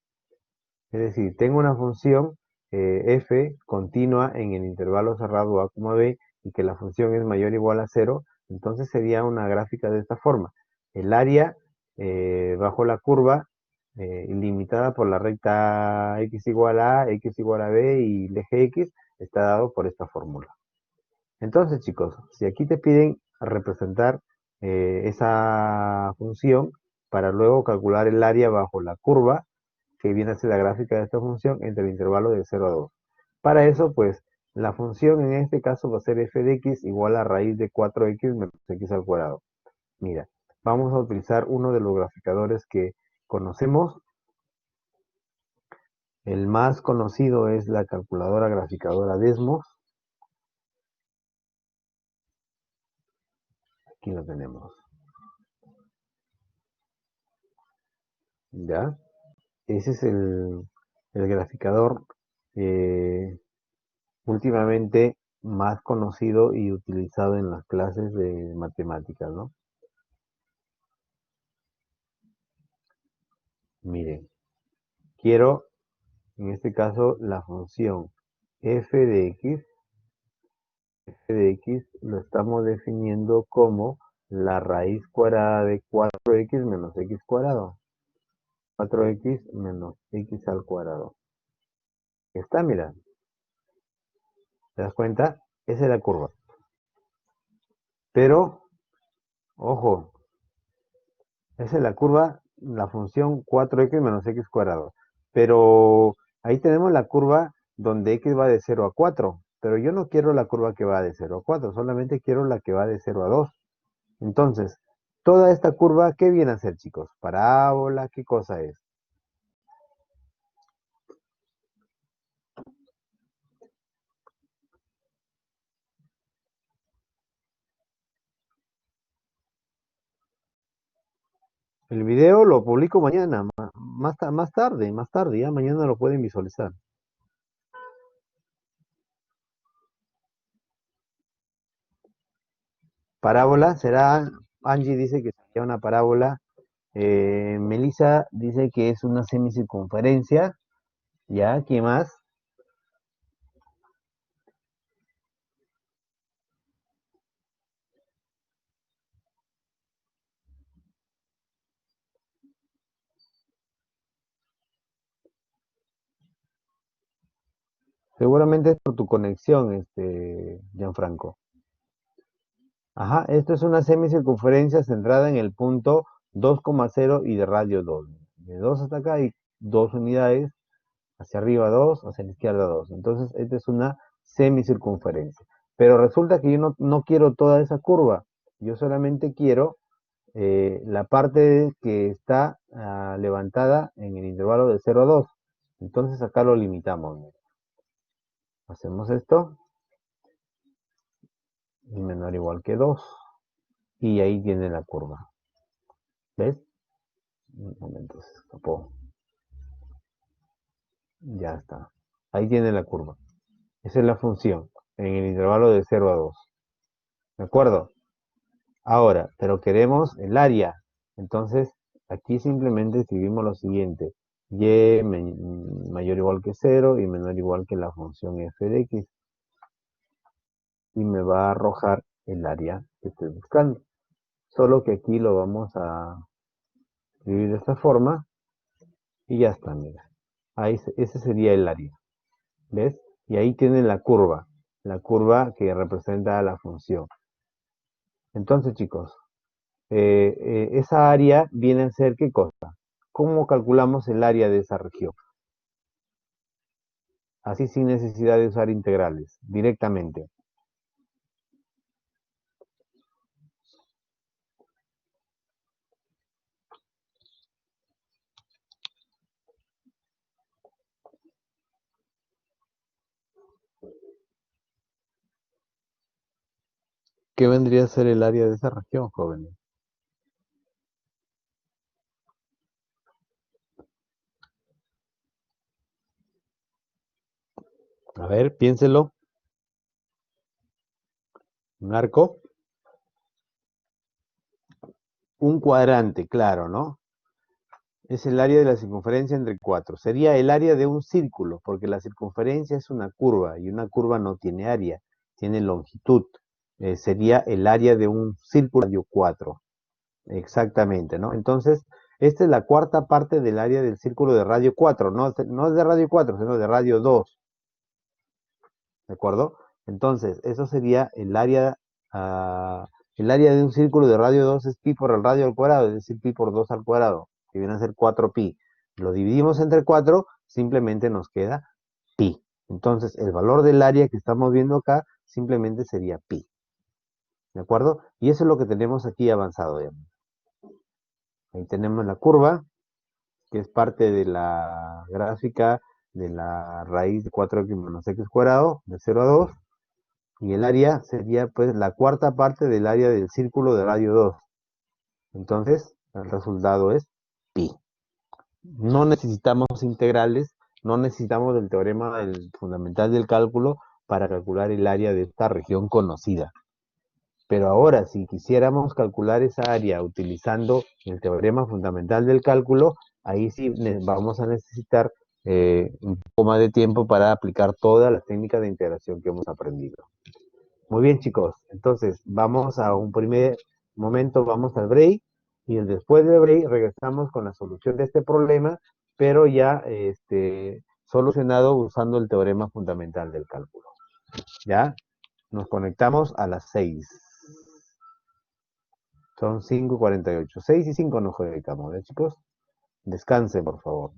Es decir, tengo una función f continua en el intervalo cerrado a, b y que la función es mayor o igual a 0, entonces sería una gráfica de esta forma. El área bajo la curva limitada por la recta x igual a, x igual a b y el eje x está dado por esta fórmula. Entonces, chicos, si aquí te piden representar esa función para luego calcular el área bajo la curva, que viene a ser la gráfica de esta función entre el intervalo de 0 a 2. Para eso, pues, la función en este caso va a ser f de x igual a raíz de 4x menos x al cuadrado. Mira, vamos a utilizar uno de los graficadores que conocemos. El más conocido es la calculadora graficadora Desmos. Aquí lo tenemos. ¿Ya? Ese es el graficador últimamente más conocido y utilizado en las clases de matemáticas, ¿no? Miren, quiero, en este caso, la función f de x lo estamos definiendo como la raíz cuadrada de 4x menos x cuadrado. 4x menos x al cuadrado. Está, mira, ¿te das cuenta? Esa es la curva. Pero, ojo, esa es la curva, la función 4x menos x cuadrado. Pero ahí tenemos la curva donde x va de 0 a 4. Pero yo no quiero la curva que va de 0 a 4, solamente quiero la que va de 0 a 2. Entonces, toda esta curva, ¿qué viene a ser, chicos? Parábola, ¿qué cosa es? El video lo publico mañana, más tarde, ya mañana lo pueden visualizar. Parábola será, Angie dice que sería una parábola, Melissa dice que es una semicircunferencia, ¿ya? ¿Qué más? Seguramente es por tu conexión, Gianfranco. Ajá, esto es una semicircunferencia centrada en el punto 2,0 y de radio 2. De 2 hasta acá hay 2 unidades, hacia arriba 2, hacia la izquierda 2. Entonces, esta es una semicircunferencia. Pero resulta que yo no quiero toda esa curva. Yo solamente quiero la parte que está levantada en el intervalo de 0 a 2. Entonces, acá lo limitamos. Mira. Hacemos esto, y menor o igual que 2. Y ahí tiene la curva. ¿Ves? Un momento, se escapó. Ya está. Ahí tiene la curva. Esa es la función en el intervalo de 0 a 2. ¿De acuerdo? Ahora, pero queremos el área. Entonces, aquí simplemente escribimos lo siguiente. Y mayor o igual que 0 y menor o igual que la función f de x. Y me va a arrojar el área que estoy buscando. Solo que aquí lo vamos a escribir de esta forma y ya está, mira. Ahí, ese sería el área. ¿Ves? Y ahí tienen la curva que representa la función. Entonces, chicos, esa área viene a ser ¿qué cosa? ¿Cómo calculamos el área de esa región? Así sin necesidad de usar integrales, directamente. ¿Qué vendría a ser el área de esa región, jóvenes? A ver, piénselo. Un arco, un cuadrante, claro, ¿no? Es el área de la circunferencia entre cuatro. Sería el área de un círculo, porque la circunferencia es una curva y una curva no tiene área, tiene longitud. Sería el área de un círculo radio 4. Exactamente, ¿no? Entonces, esta es la cuarta parte del área del círculo de radio 4. No, no es de radio 4, sino de radio 2. ¿De acuerdo? Entonces, eso sería el área de un círculo de radio 2 es pi por el radio al cuadrado, es decir, pi por 2 al cuadrado, que viene a ser 4 pi. Lo dividimos entre 4, simplemente nos queda pi. Entonces, el valor del área que estamos viendo acá simplemente sería pi. ¿De acuerdo? Y eso es lo que tenemos aquí avanzado. Ya. Ahí tenemos la curva, que es parte de la gráfica de la raíz de 4x menos x cuadrado, de 0 a 2. Y el área sería pues la cuarta parte del área del círculo de radio 2. Entonces, el resultado es pi. No necesitamos integrales, no necesitamos el teorema del fundamental del cálculo para calcular el área de esta región conocida. Pero ahora, si quisiéramos calcular esa área utilizando el teorema fundamental del cálculo, ahí sí vamos a necesitar un poco más de tiempo para aplicar todas las técnicas de integración que hemos aprendido. Muy bien, chicos. Entonces, vamos a un primer momento, vamos al break y después del break regresamos con la solución de este problema, pero ya solucionado usando el teorema fundamental del cálculo. ¿Ya? Nos conectamos a las 6. Son 5:48. 6 y 5 nos conectamos, ¿eh, chicos? Descansen, por favor.